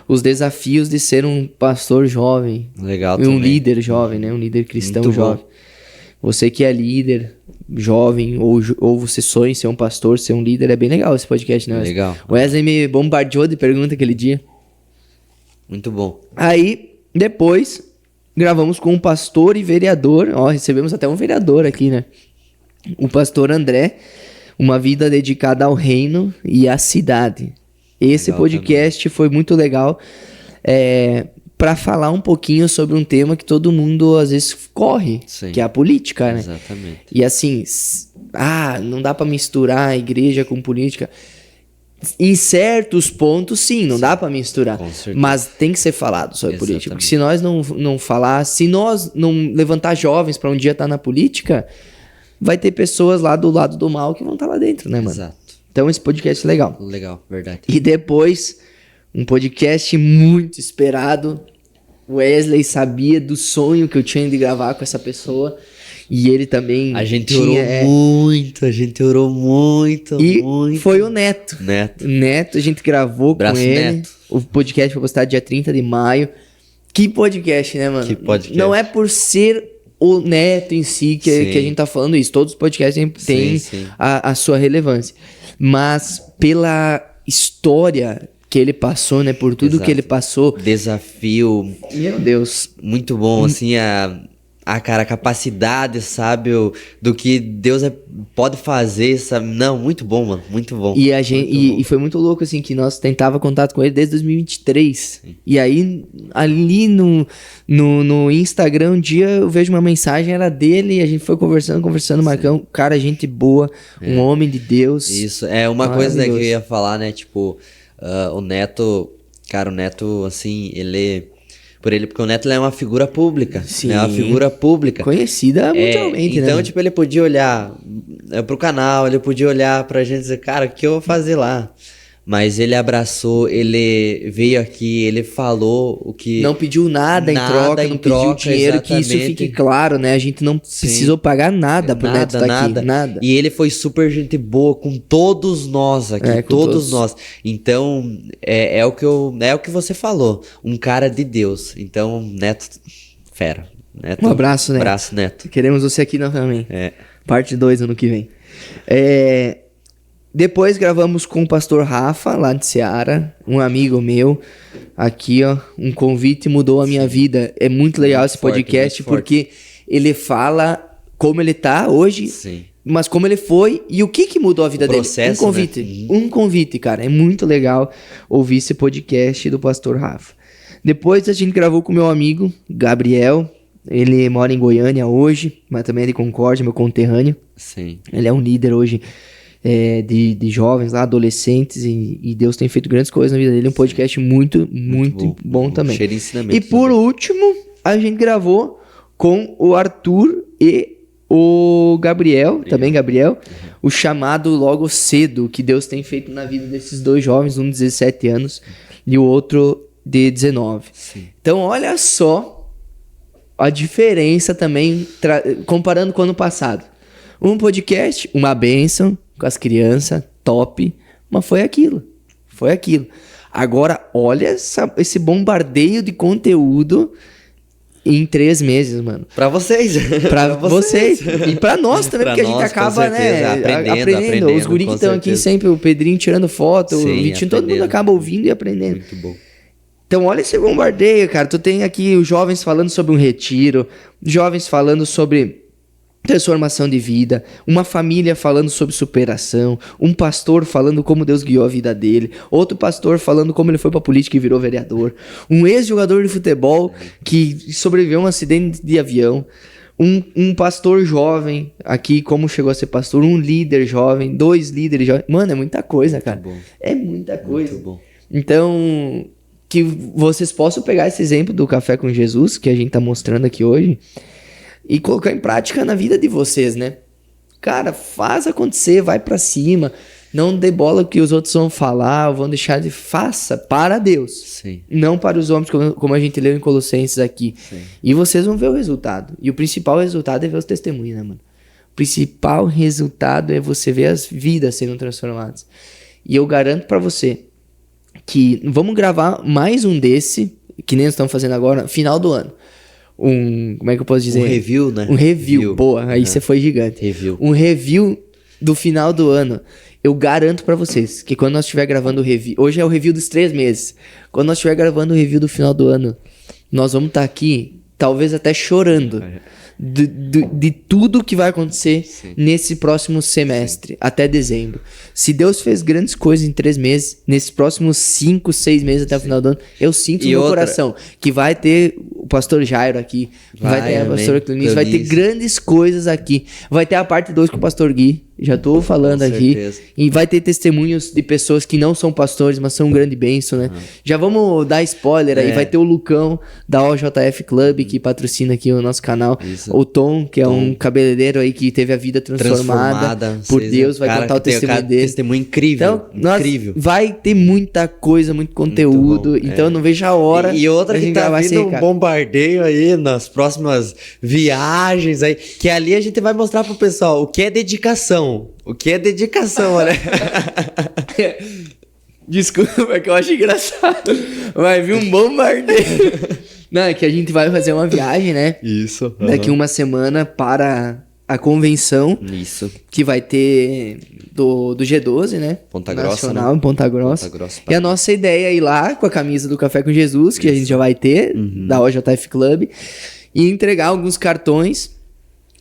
os desafios de ser um pastor jovem. Legal e um também. líder jovem, né? Um líder cristão muito jovem. Bom. Você que é líder jovem, ou você sonha em ser um pastor, ser um líder, é bem legal esse podcast, né? Legal. O Wesley me bombardeou de pergunta aquele dia. Muito bom. Aí, depois, gravamos com um pastor e vereador. Ó, recebemos até um vereador aqui, né? O pastor André, uma vida dedicada ao reino e à cidade. Esse legal podcast também. Foi muito legal para falar um pouquinho sobre um tema que todo mundo às vezes corre, Sim. que é a política, né? Exatamente. E assim, não dá para misturar a igreja com política. Em certos pontos, sim, não dá pra misturar. Mas tem que ser falado sobre política. Porque se nós não falar, se nós não levantar jovens pra um dia estar na política, vai ter pessoas lá do lado do mal que vão estar lá dentro, né, mano? Exato. Então esse podcast é legal. Legal, verdade. E depois, um podcast muito esperado. O Wesley sabia do sonho que eu tinha de gravar com essa pessoa. E ele também A gente orou muito. E foi o Neto. Neto, a gente gravou com ele. Neto. O podcast foi postado dia 30 de maio. Que podcast, né, mano? Que podcast. Não é por ser o Neto em si que a gente tá falando isso. Todos os podcasts têm a sua relevância. Mas pela história que ele passou, né? Por tudo que ele passou. Desafio. Meu Deus. Muito bom, assim, a capacidade, sabe, do que Deus pode fazer, sabe? Não, muito bom, mano, muito bom. E e foi muito louco, assim, que nós tentava contato com ele desde 2023. Sim. E aí, ali no Instagram, um dia eu vejo uma mensagem, era dele, e a gente foi conversando, Marcão, cara, gente boa, um homem de Deus. Isso, é uma coisa, né, que eu ia falar, né, tipo, o Neto, cara, assim, porque o Neto é uma figura pública. Sim. É uma figura pública. Conhecida mundialmente, então, né? tipo, ele podia olhar pro canal, ele podia olhar pra gente e dizer, cara, o que eu vou fazer lá? Mas ele abraçou, ele veio aqui, ele falou o que... Não pediu nada em troca, não pediu dinheiro, exatamente. Que isso fique claro, né? A gente não precisou pagar nada pro Neto estar aqui, nada. E ele foi super gente boa com todos nós aqui, todos nós. Então, é o que você falou, um cara de Deus. Então, Neto, fera. Neto, um abraço, Neto. Abraço, Neto. Queremos você aqui novamente. Parte 2 ano que vem. Depois gravamos com o pastor Rafa, lá de Seara, um amigo meu. Aqui, ó, um convite mudou a minha vida. É muito legal esse podcast, porque ele fala como ele tá hoje, mas como ele foi e o que mudou a vida dele. Um convite, né? Um convite, cara. É muito legal ouvir esse podcast do pastor Rafa. Depois a gente gravou com meu amigo, Gabriel. Ele mora em Goiânia hoje, mas também é de Concórdia, meu conterrâneo. Sim. Ele é um líder hoje de jovens lá, adolescentes, e Deus tem feito grandes coisas na vida dele. Um podcast muito bom também. Cheio de ensinamento. E por último, a gente gravou com o Arthur e o Gabriel, também Gabriel, o chamado Logo Cedo, que Deus tem feito na vida desses dois jovens, um de 17 anos e o outro de 19. Sim. Então, olha só a diferença também, comparando com o ano passado. Um podcast, uma bênção, com as crianças, top, mas foi aquilo. Agora, olha esse bombardeio de conteúdo em 3 meses, mano. Pra vocês. Pra vocês. E pra nós também, porque a gente acaba, né, aprendendo. Os guris que estão aqui sempre, o Pedrinho tirando foto, o Vitinho, todo mundo acaba ouvindo e aprendendo. Muito bom. Então olha esse bombardeio, cara. Tu tem aqui os jovens falando sobre um retiro, jovens falando sobre transformação de vida, uma família falando sobre superação, um pastor falando como Deus guiou a vida dele, outro pastor falando como ele foi pra política e virou vereador, um ex-jogador de futebol que sobreviveu a um acidente de avião, um pastor jovem aqui, como chegou a ser pastor, um líder jovem, 2 líderes jovens. Mano, é muita coisa, cara. É muita coisa. Muito bom. Então, que vocês possam pegar esse exemplo do Café com Jesus, que a gente tá mostrando aqui hoje, e colocar em prática na vida de vocês, né? Cara, faz acontecer, vai pra cima. Não dê bola o que os outros vão falar, ou vão deixar de... Faça para Deus. Sim. Não para os homens, como a gente leu em Colossenses aqui. Sim. E vocês vão ver o resultado. E o principal resultado é ver os testemunhos, né, mano? O principal resultado é você ver as vidas sendo transformadas. E eu garanto pra você que vamos gravar mais um desse, que nem nós estamos fazendo agora, final do ano. Como é que eu posso dizer? Um review, né? Um review. Boa, aí você foi gigante. Review. Um review do final do ano. Eu garanto pra vocês que quando nós estiver gravando o review... Hoje é o review dos 3 meses. Quando nós estiver gravando o review do final do ano, nós vamos estar aqui, talvez até chorando. De tudo que vai acontecer nesse próximo semestre, até dezembro. Se Deus fez grandes coisas em 3 meses, nesses próximos 5, 6 meses até o final do ano, eu sinto no meu coração que vai ter o pastor Jairo aqui, vai ter a pastora Cleonice, vai ter grandes coisas aqui. Vai ter a parte 2 com o pastor Gui, já tô falando aqui. E vai ter testemunhos de pessoas que não são pastores, mas são um grande bênção, né? Já vamos dar spoiler aí, vai ter o Lucão da OJF Club, que patrocina aqui o nosso canal. Isso. O Tom, que é um cabeleireiro aí que teve a vida transformada por Deus, vai contar o testemunho dele. Testemunho incrível. Então, incrível. Vai ter muita coisa, muito conteúdo. Muito bom, então eu não vejo a hora. E outra que tá vindo um bombardeio aí nas próximas viagens aí, que ali a gente vai mostrar pro pessoal o que é dedicação. O que é dedicação, né? Desculpa, é que eu acho engraçado. Vai vir um bombardeio. Não, é que a gente vai fazer uma viagem, né? Isso. Daqui uma semana para a convenção. Isso. Que vai ter do G12, né? Ponta Grossa, Nacional, né? Em Ponta Grossa. E a nossa ideia é ir lá com a camisa do Café com Jesus, que a gente já vai ter, da OJF Club, e entregar alguns cartões.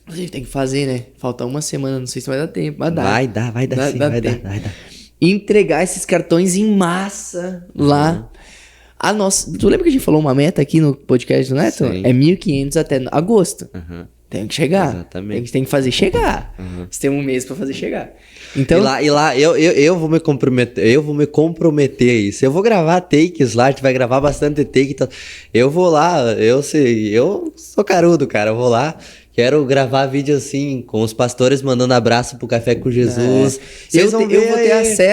A gente tem que fazer, né? Falta uma semana, não sei se vai dar tempo, mas dá. Vai dar sim, vai dar. E entregar esses cartões em massa lá. Tu lembra que a gente falou uma meta aqui no podcast do Neto? Sim. É 1.500 até agosto. Tem que chegar. Exatamente. Tem que fazer chegar. Você tem um mês pra fazer chegar. Então... E lá eu vou me comprometer a isso. Eu vou gravar takes lá, a gente vai gravar bastante take. Então, eu vou lá, eu sou carudo, cara. Eu vou lá, quero gravar vídeo assim, com os pastores mandando abraço pro Café com Jesus.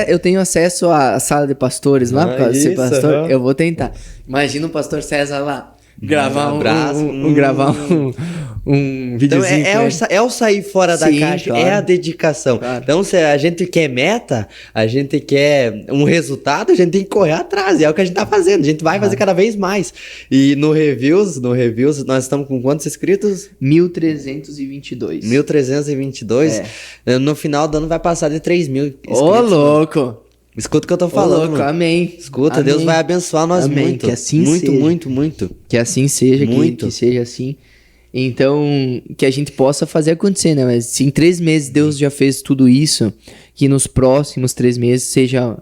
Eu tenho acesso à sala de pastores lá, pra ser pastor. Eu vou tentar. Imagina o pastor César lá. Gravar um videozinho. Então é o sair fora da caixa, claro. É a dedicação. Claro. Então, se a gente quer meta, a gente quer um resultado, a gente tem que correr atrás. E é o que a gente tá fazendo. A gente vai fazer cada vez mais. E no Reviews, nós estamos com quantos inscritos? 1.322. 1.322. No final do ano vai passar de 3.000 inscritos. Ô, louco! Escuta o que eu tô falando. Louco, amém. Escuta, amém. Deus vai abençoar nós muito. Que assim muito, seja. Muito. Que assim seja, que seja assim. Então, que a gente possa fazer acontecer, né? Mas se em 3 meses Deus já fez tudo isso, que nos próximos 3 meses seja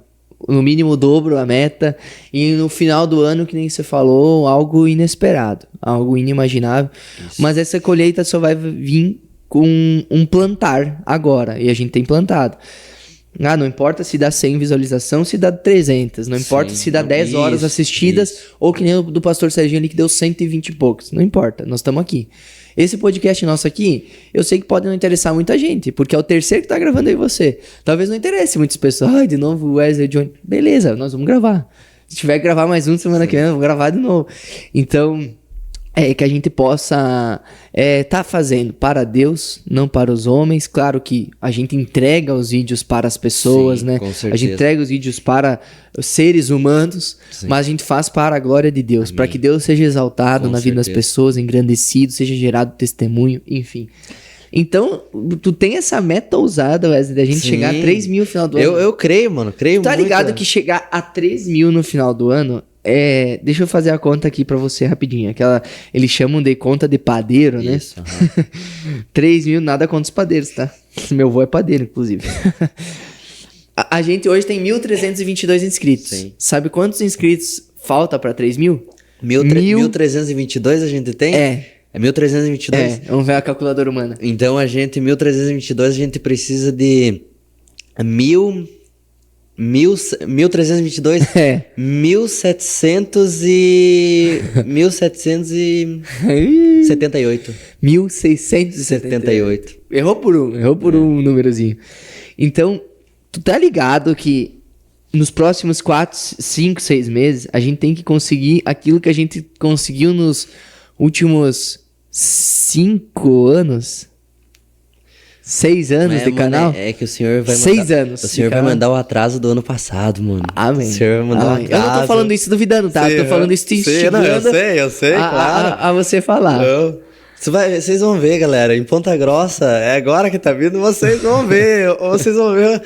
no mínimo o dobro a meta, e no final do ano, que nem você falou, algo inesperado, algo inimaginável. Isso. Mas essa colheita só vai vir com um plantar agora, e a gente tem plantado. Não importa se dá 100 visualização, se dá 300. Não importa se dá 10 horas assistidas, ou que nem o do pastor Serginho ali que deu 120 e poucos. Não importa, nós estamos aqui. Esse podcast nosso aqui, eu sei que pode não interessar muita gente, porque é o terceiro que tá gravando aí você. Talvez não interesse muitas pessoas. Ai, de novo o Wesley John. Beleza, nós vamos gravar. Se tiver que gravar mais um semana que vem, eu vou gravar de novo. Então... que a gente possa tá fazendo para Deus, não para os homens. Claro que a gente entrega os vídeos para as pessoas, né? Com certeza. A gente entrega os vídeos para os seres humanos, mas a gente faz para a glória de Deus, para que Deus seja exaltado na vida das pessoas, engrandecido, seja gerado testemunho, enfim. Então, tu tem essa meta ousada, Wesley, da gente chegar a 3.000 no final do ano. Eu creio, mano, creio muito. Tá ligado que chegar a 3.000 no final do ano deixa eu fazer a conta aqui pra você rapidinho. Eles chamam de conta de padeiro, né? Isso. 3 mil, nada contra os padeiros, tá? Meu avô é padeiro, inclusive. A gente hoje tem 1.322 inscritos. Sim. Sabe quantos inscritos falta pra 3 mil? 1.322 a gente tem? É 1.322? vamos ver a calculadora humana. Então, 1.322, a gente precisa de 1.322? 1.778. 1.678. Errou por um númerozinho. Então, tu tá ligado que nos próximos 4, 5, 6 meses, a gente tem que conseguir aquilo que a gente conseguiu nos últimos 5 anos? 6 anos de canal? É que o senhor vai 6 anos. O senhor vai mandar o atraso do ano passado, mano. Amém. O senhor vai mandar o atraso. Eu não tô falando isso duvidando, tá? Eu tô falando isso te instigando. Eu sei, claro. A você falar. Vocês vão ver, galera. Em Ponta Grossa, é agora que tá vindo, vocês vão ver. Vocês vão ver.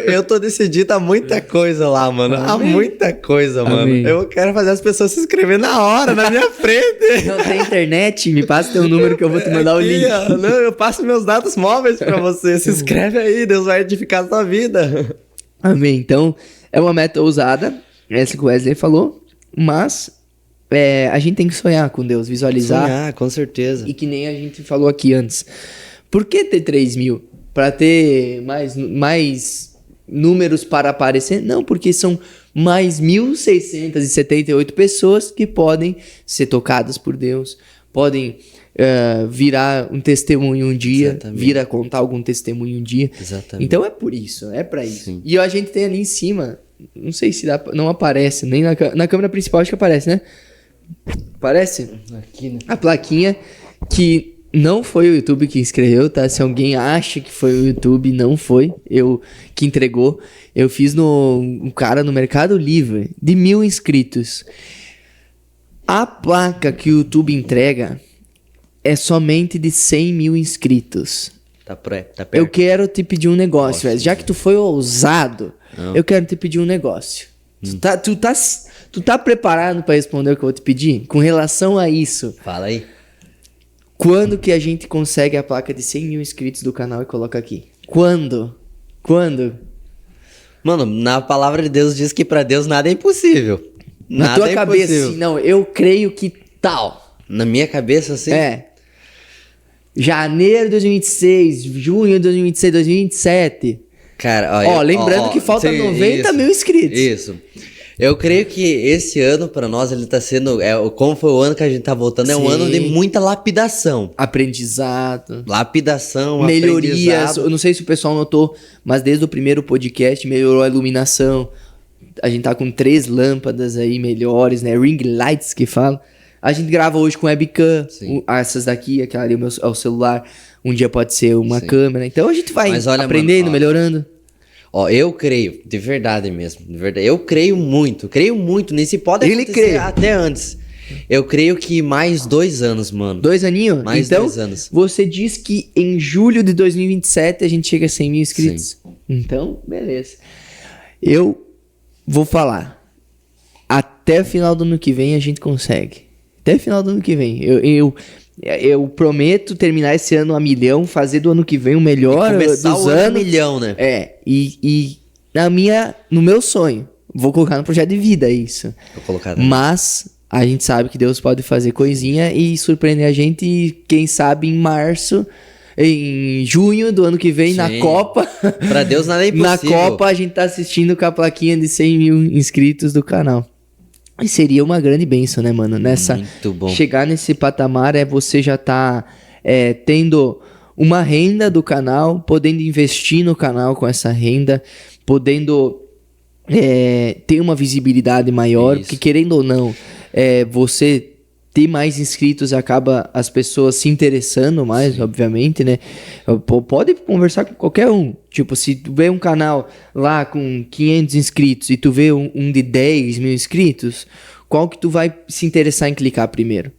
Eu tô decidido a muita coisa lá, mano. Há muita coisa, mano. Eu quero fazer as pessoas se inscrever na hora, na minha frente. Não tem internet? Me passa teu número que eu vou te mandar o link. Não, eu passo meus dados móveis pra você. Se inscreve aí, Deus vai edificar a sua vida. Amém. Então, é uma meta ousada, essa que o Wesley falou, mas a gente tem que sonhar com Deus, visualizar. Sonhar, com certeza. E que nem a gente falou aqui antes. Por que ter 3 mil? Pra ter mais números para aparecer? Não, porque são mais 1.678 pessoas que podem ser tocadas por Deus, podem virar um testemunho um dia, Exatamente. vir a contar algum testemunho um dia. Exatamente. Então é por isso, é pra isso. Sim. E a gente tem ali em cima, não sei se dá, não aparece, nem na câmera principal acho que aparece, né? Aparece? Aqui, né? A plaquinha que não foi o YouTube que escreveu, tá? Se alguém acha que foi o YouTube, não foi eu que entregou. Eu fiz um cara no Mercado Livre de 1.000 inscritos. A placa que o YouTube entrega é somente de 100 mil inscritos. Tá perto. Eu quero te pedir um negócio, velho. Já que tu foi ousado, eu quero te pedir um negócio. Tu tá preparado pra responder o que eu vou te pedir? Com relação a isso. Fala aí. Quando que a gente consegue a placa de 100 mil inscritos do canal e coloca aqui? Quando? Mano, na palavra de Deus diz que pra Deus nada é impossível. Na tua cabeça, assim, não, eu creio que tal. Na minha cabeça, assim? Janeiro de 2026, junho de 2026, 2027. Cara, lembrando que falta 90 mil inscritos. Isso. Eu creio que esse ano, pra nós, ele tá sendo... como foi o ano que a gente tá voltando, é um ano de muita lapidação. Aprendizado. Melhorias. Aprendizado. Eu não sei se o pessoal notou, mas desde o primeiro podcast melhorou a iluminação. A gente tá com 3 lâmpadas aí melhores, né? Ring lights que fala. A gente grava hoje com webcam. Essas daqui, aquela ali é o celular. Um dia pode ser uma câmera. Então a gente vai aprendendo, melhorando. Eu creio, de verdade mesmo, de verdade. Eu creio muito nisso. E pode acontecer até antes. Eu creio que mais 2 anos, mano. 2 aninhos? Mais então, 2 anos. Você diz que em julho de 2027 a gente chega a 100 mil inscritos? Sim. Então, beleza. Eu vou falar. Até o final do ano que vem a gente consegue. Até o final do ano que vem. Eu prometo terminar esse ano a 1 milhão, fazer do ano que vem o melhor dos anos. 1 milhão, né? E no meu sonho, vou colocar no projeto de vida isso. Vou colocar também. Mas a gente sabe que Deus pode fazer coisinha e surpreender a gente, e quem sabe em junho do ano que vem, na Copa. Pra Deus nada é impossível. Na Copa a gente tá assistindo com a plaquinha de 100 mil inscritos do canal. E seria uma grande bênção, né, mano? Muito bom. Chegar nesse patamar você já tá tendo uma renda do canal, podendo investir no canal com essa renda, podendo ter uma visibilidade maior, porque querendo ou não, você ter mais inscritos acaba as pessoas se interessando mais, obviamente, né? Pode conversar com qualquer um. Tipo, se tu vê um canal lá com 500 inscritos e tu vê um de 10 mil inscritos, qual que tu vai se interessar em clicar primeiro?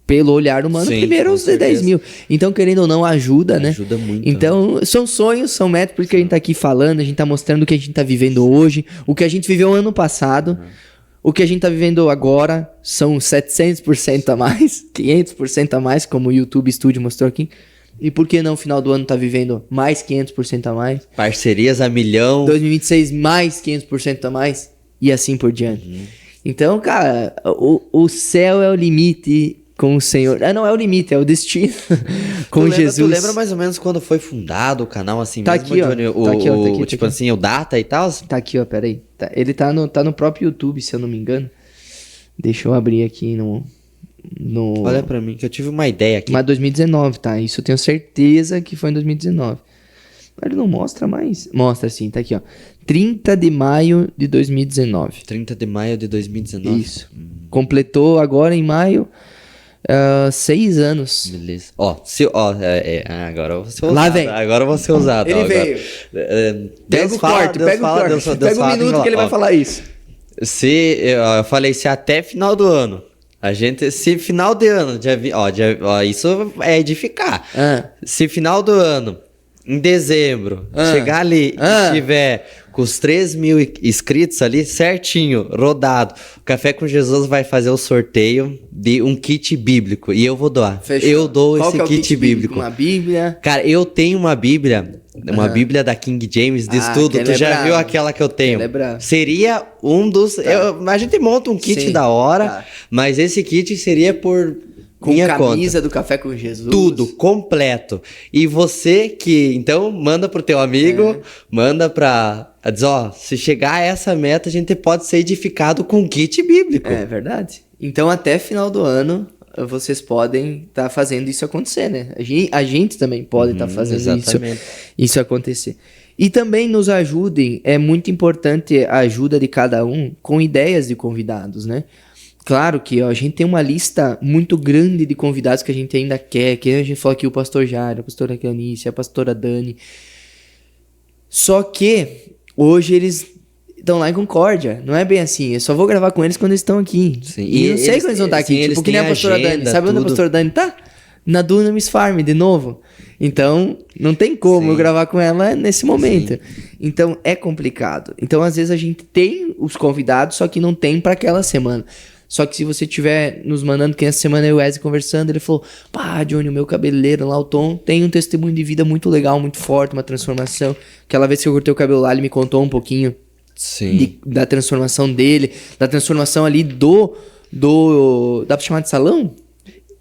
pelo olhar humano, Sim, primeiro com os certeza. 10 mil. Então, querendo ou não, ajuda, né? Ajuda muito. Então, são sonhos, são metas, porque a gente tá aqui falando, a gente tá mostrando o que a gente tá vivendo hoje, o que a gente viveu ano passado, o que a gente tá vivendo agora são 700% a mais, 500% a mais, como o YouTube Studio mostrou aqui. E por que não, no final do ano, tá vivendo mais 500% a mais? Parcerias a milhão. 2026, mais 500% a mais, e assim por diante. Então, cara, o céu é o limite com o Senhor. Ah, não é o limite, é o destino com Jesus. Tu lembra mais ou menos quando foi fundado o canal, assim Tá mesmo, aqui, ó. Johnny? Tá aqui, ó, tá aqui, tá Tipo aqui. assim, o data e tal? Tá aqui, ó, peraí. Ele tá no próprio YouTube, se eu não me engano. Deixa eu abrir aqui no... Olha pra mim, que eu tive uma ideia aqui. Mas 2019, tá? Isso eu tenho certeza que foi em 2019. Mas ele não mostra mais. Mostra sim, tá aqui, ó. 30 de maio de 2019. 30 de maio de 2019. Isso. Completou agora em maio 6 anos. Beleza. Ó, agora eu vou ser Lá ousado. vem. Agora eu vou ser ousado. Ele ó, agora. veio. Deus Pega o fala, corte, Deus pega o fala, corte. Deus Pega o fala, tem minuto que ele vai ó, falar isso. eu falei, se até final do ano, se final de ano, isso é edificar. Se final do ano, em dezembro, chegar ali e tiver com os 3 mil inscritos ali, certinho, rodado, o Café com Jesus vai fazer o sorteio de um kit bíblico e eu vou doar. Fechou. Eu dou Qual esse que é o kit bíblico. Uma Bíblia. Cara, eu tenho uma Bíblia da King James de estudo. aquela Tu já é viu brava. aquela que eu tenho? Aquela é brava. Seria um dos. A gente monta um kit Sim, da hora, tá. mas esse kit seria por Com minha camisa conta. do Café com Jesus. Tudo, completo. E você que, então, manda pro teu amigo, manda pra. Diz, ó, se chegar a essa meta, a gente pode ser edificado com um kit bíblico. É verdade. Então, até final do ano, vocês podem estar fazendo isso acontecer, né? A gente também pode estar fazendo exatamente. isso acontecer. E também nos ajudem, é muito importante a ajuda de cada um com ideias de convidados, né? Claro que ó, a gente tem uma lista muito grande de convidados que a gente ainda quer, que a gente falou aqui o pastor Jairo, a pastora Canice, a pastora Dani. Só que hoje eles estão lá em Concórdia, não é bem assim, eu só vou gravar com eles quando eles estão aqui. Sim. E eu sei eles- quando eles vão estar sim, aqui, eles tipo que nem a têm pastora agenda, Dani. Sabe onde a tudo. pastora Dani tá? Na Dunamis Farm, de novo. Então, não tem como Sim. eu gravar com ela nesse momento. Então, é complicado. Então, às vezes, a gente tem os convidados, só que não tem pra aquela semana. Só que se você tiver nos mandando, que essa semana eu e o Wesley conversando, ele falou, pá, Johnny, o meu cabeleireiro lá, o Tom, tem um testemunho de vida muito legal, muito forte, uma transformação. Aquela vez que eu cortei o cabelo lá, ele me contou um pouquinho Sim. da transformação dele, da transformação ali dá pra chamar de salão?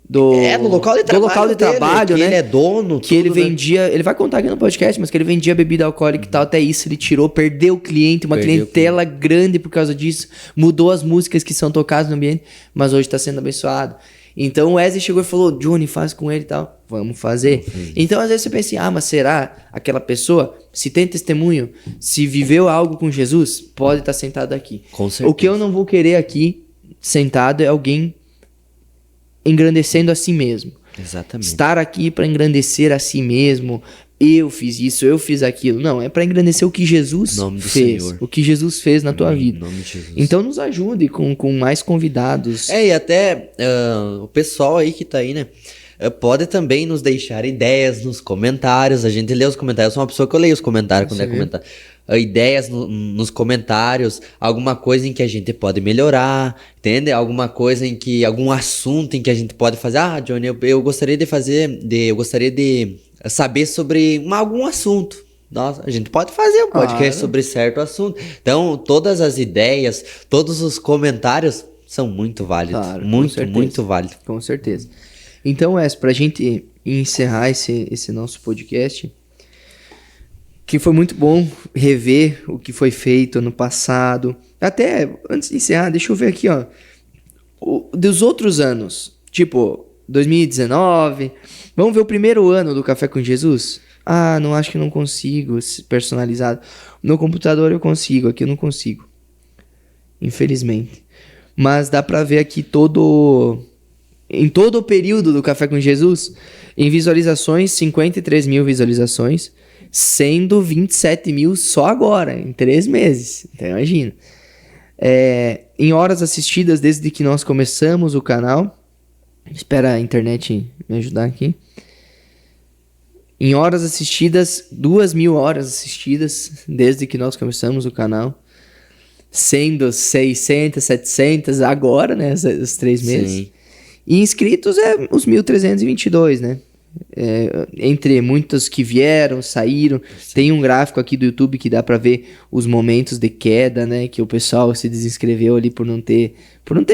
No local de do trabalho. local de dele, trabalho, que né? Ele é dono. Que ele tudo, né? vendia, ele vai contar aqui no podcast, mas que ele vendia bebida alcoólica e tal, até isso ele tirou, perdeu o cliente, uma Perdeu o clientela grande por causa disso, mudou as músicas que são tocadas no ambiente, mas hoje tá sendo abençoado. Então o Wesley chegou e falou, Johnny, faz com ele e tal. Vamos fazer. Então às vezes você pensa assim, mas será aquela pessoa, se tem testemunho, se viveu algo com Jesus, pode estar sentado aqui. Com certeza. O que eu não vou querer aqui, sentado, é alguém engrandecendo a si mesmo. Exatamente. Estar aqui para engrandecer a si mesmo. Eu fiz isso, eu fiz aquilo. Não, é para engrandecer o que Jesus Nome do fez. Senhor. O que Jesus fez na tua Em vida. nome de Jesus. Então nos ajude com mais convidados. E até o pessoal aí que tá aí, né? Pode também nos deixar ideias nos comentários. A gente lê os comentários. Eu sou uma pessoa que eu leio os comentários quando é comentário. Ideias nos comentários, alguma coisa em que a gente pode melhorar, entende? Alguma coisa em que, algum assunto em que a gente pode fazer. Johnny, eu gostaria de fazer, eu gostaria de saber sobre algum assunto. Nossa, a gente pode fazer um podcast sobre certo assunto. Então, todas as ideias, todos os comentários são muito válidos. Claro, com muito, certeza. muito válidos. Com certeza. Então, Wes, pra gente encerrar esse nosso podcast, que foi muito bom rever o que foi feito ano passado. Até, antes de encerrar, deixa eu ver aqui, ó. Dos outros anos, tipo, 2019. Vamos ver o primeiro ano do Café com Jesus? Não acho que não consigo personalizado. No computador eu consigo, aqui eu não consigo. Infelizmente. Mas dá pra ver aqui em todo o período do Café com Jesus, em visualizações, 53 mil visualizações, sendo 27 mil só agora, em 3 meses. Então imagina. Em horas assistidas desde que nós começamos o canal, Espera a internet me ajudar aqui. Em horas assistidas, 2.000 horas assistidas desde que nós começamos o canal. Sendo 600, 700 agora, né? Os 3 meses. Sim. E inscritos é os 1.322, né? Entre muitos que vieram, saíram. Tem um gráfico aqui do YouTube que dá pra ver os momentos de queda, né? Que o pessoal se desinscreveu ali por não ter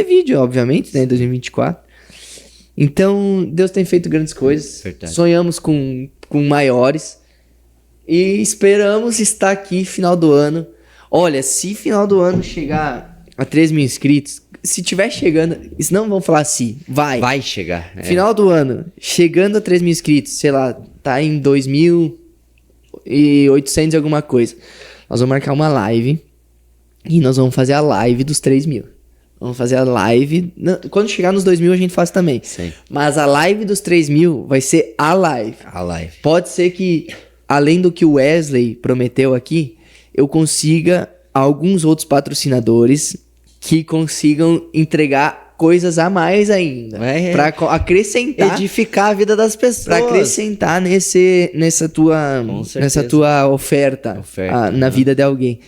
vídeo, obviamente, né? Em 2024. Então, Deus tem feito grandes coisas. Verdade. Sonhamos com maiores. E esperamos estar aqui final do ano. Olha, se final do ano chegar a 3 mil inscritos, se tiver chegando, não vamos falar assim, vai chegar. Final do ano, chegando a 3 mil inscritos, sei lá, tá em 2.800 e alguma coisa. Nós vamos marcar uma live e nós vamos fazer a live dos 3 mil. Vamos fazer a live, quando chegar nos 2 mil a gente faz também. Sim. Mas a live dos 3 mil vai ser a live. A live. Pode ser que, além do que o Wesley prometeu aqui, eu consiga alguns outros patrocinadores que consigam entregar coisas a mais ainda. Pra acrescentar. Edificar a vida das pessoas. Pra acrescentar nessa tua oferta na vida de alguém.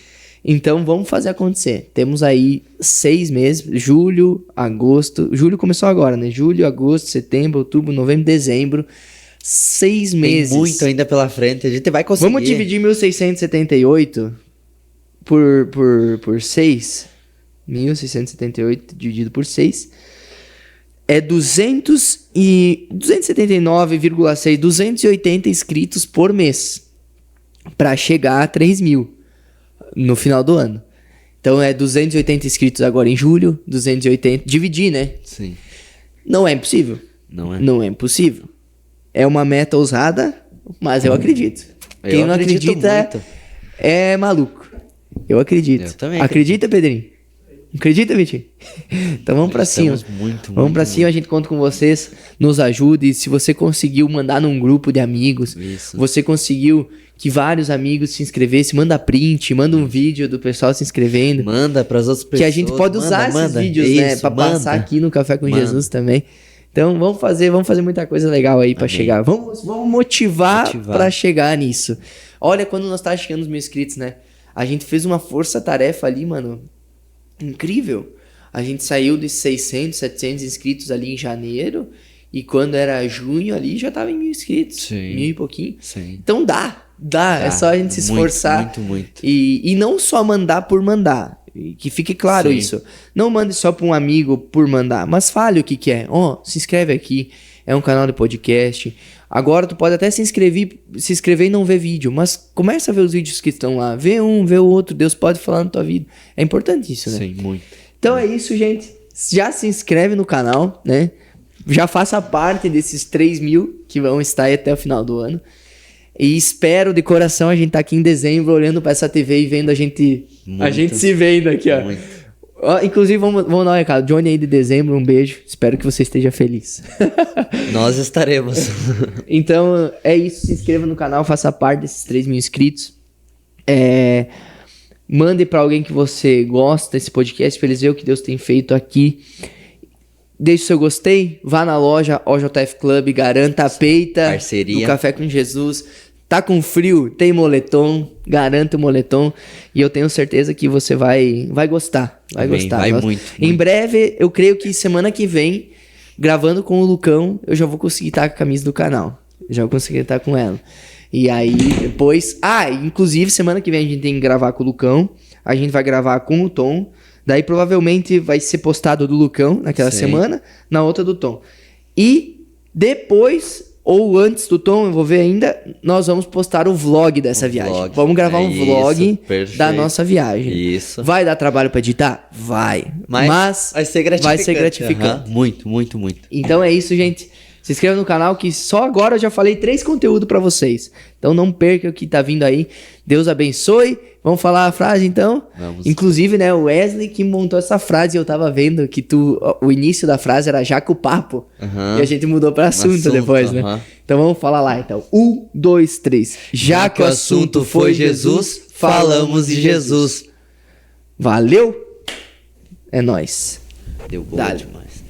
Então vamos fazer acontecer. Temos aí 6 meses, julho, agosto. Julho começou agora, né? Julho, agosto, setembro, outubro, novembro, dezembro. 6 meses. Tem muito ainda pela frente. A gente vai conseguir. Vamos dividir 1.678 por 6. 1.678 dividido por 6. É 279,6, 280 inscritos por mês. Pra chegar a 3 mil no final do ano. Então é 280 inscritos agora em julho, 280. Dividir, né? Sim. Não é impossível. Não é impossível. É uma meta ousada, mas eu acredito. Quem não acredita é maluco. Eu acredito. Eu também acredita, Pedrinho? Acredita, Vitinho? Então vamos pra cima. Vamos pra cima, a gente conta com vocês. Nos ajude. Se você conseguiu mandar num grupo de amigos, você conseguiu que vários amigos se inscrevessem, manda print, manda um vídeo do pessoal se inscrevendo. Manda pras outras pessoas. Que a gente pode usar esses vídeos, né? Pra passar aqui no Café com Jesus também. Então vamos fazer muita coisa legal aí pra chegar. Vamos motivar pra chegar nisso. Olha, quando nós tá chegando nos 1.000 inscritos, né? A gente fez uma força-tarefa ali, mano. Incrível. A gente saiu de 600, 700 inscritos ali em janeiro. E quando era junho ali, já tava em 1.000 inscritos. Sim. 1.000 e pouquinho. Sim. Então dá. É só a gente se esforçar. Muito. E não só mandar por mandar. Que fique claro isso. Não mande só pra um amigo por mandar. Mas fale o que é. Se inscreve aqui. É um canal de podcast. Agora tu pode até se inscrever e não ver vídeo. Mas começa a ver os vídeos que estão lá. Vê um, vê o outro. Deus pode falar na tua vida. É importante isso, né? Sim, muito. Então é isso, gente. Já se inscreve no canal, né? Já faça parte desses 3 mil que vão estar aí até o final do ano. E espero de coração a gente tá aqui em dezembro olhando pra essa TV e vendo a gente se vendo aqui, ó. Inclusive, vamos dar um recado. Johnny aí de dezembro, um beijo. Espero que você esteja feliz. Nós estaremos. Então, é isso. Se inscreva no canal, faça parte desses 3 mil inscritos. Mande pra alguém que você gosta desse podcast, pra eles verem o que Deus tem feito aqui. Deixe o seu gostei, vá na loja OJF Club, garanta a peita Parceria do Café com Jesus. Tá com frio, tem moletom, garanta o moletom. E eu tenho certeza que você vai gostar. Vai muito. Em breve, eu creio que semana que vem, gravando com o Lucão, eu já vou conseguir estar com a camisa do canal. Já vou conseguir estar com ela. E aí, depois... inclusive, semana que vem a gente tem que gravar com o Lucão. A gente vai gravar com o Tom. Daí provavelmente vai ser postado do Lucão naquela semana, na outra do Tom. E depois, ou antes do Tom, eu vou ver ainda, nós vamos postar o vlog dessa viagem. Vamos gravar um vlog da nossa viagem. Isso. Vai dar trabalho pra editar? Vai. Mas vai ser gratificante. Muito. Então é isso, gente. Se inscreva no canal que só agora eu já falei 3 conteúdos pra vocês. Então não perca o que tá vindo aí. Deus abençoe. Vamos falar a frase então? Vamos. Inclusive, né, o Wesley que montou essa frase, eu tava vendo que o início da frase era já com o papo. E a gente mudou pra assunto depois, né? Então vamos falar lá então. 1, 2, 3. Já que o assunto foi Jesus, falamos de Jesus. Valeu? É nóis. Deu bom demais.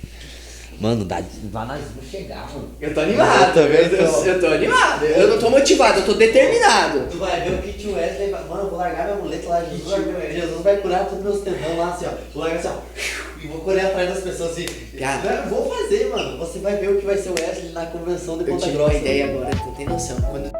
Mano, dá nós vamos chegar, mano. Eu tô animado, eu tô animado. Eu não tô motivado, eu tô determinado. Tu vai ver o que o Wesley vai... Mano, eu vou largar meu amuleto lá, Jesus vai curar todos meus tendão lá, assim, ó. Vou largar assim, ó. E vou correr atrás das pessoas assim. Cara, vou fazer, mano. Você vai ver o que vai ser o Wesley na convenção de Ponta Grossa. Eu tive uma ideia agora, tu tem noção. Quando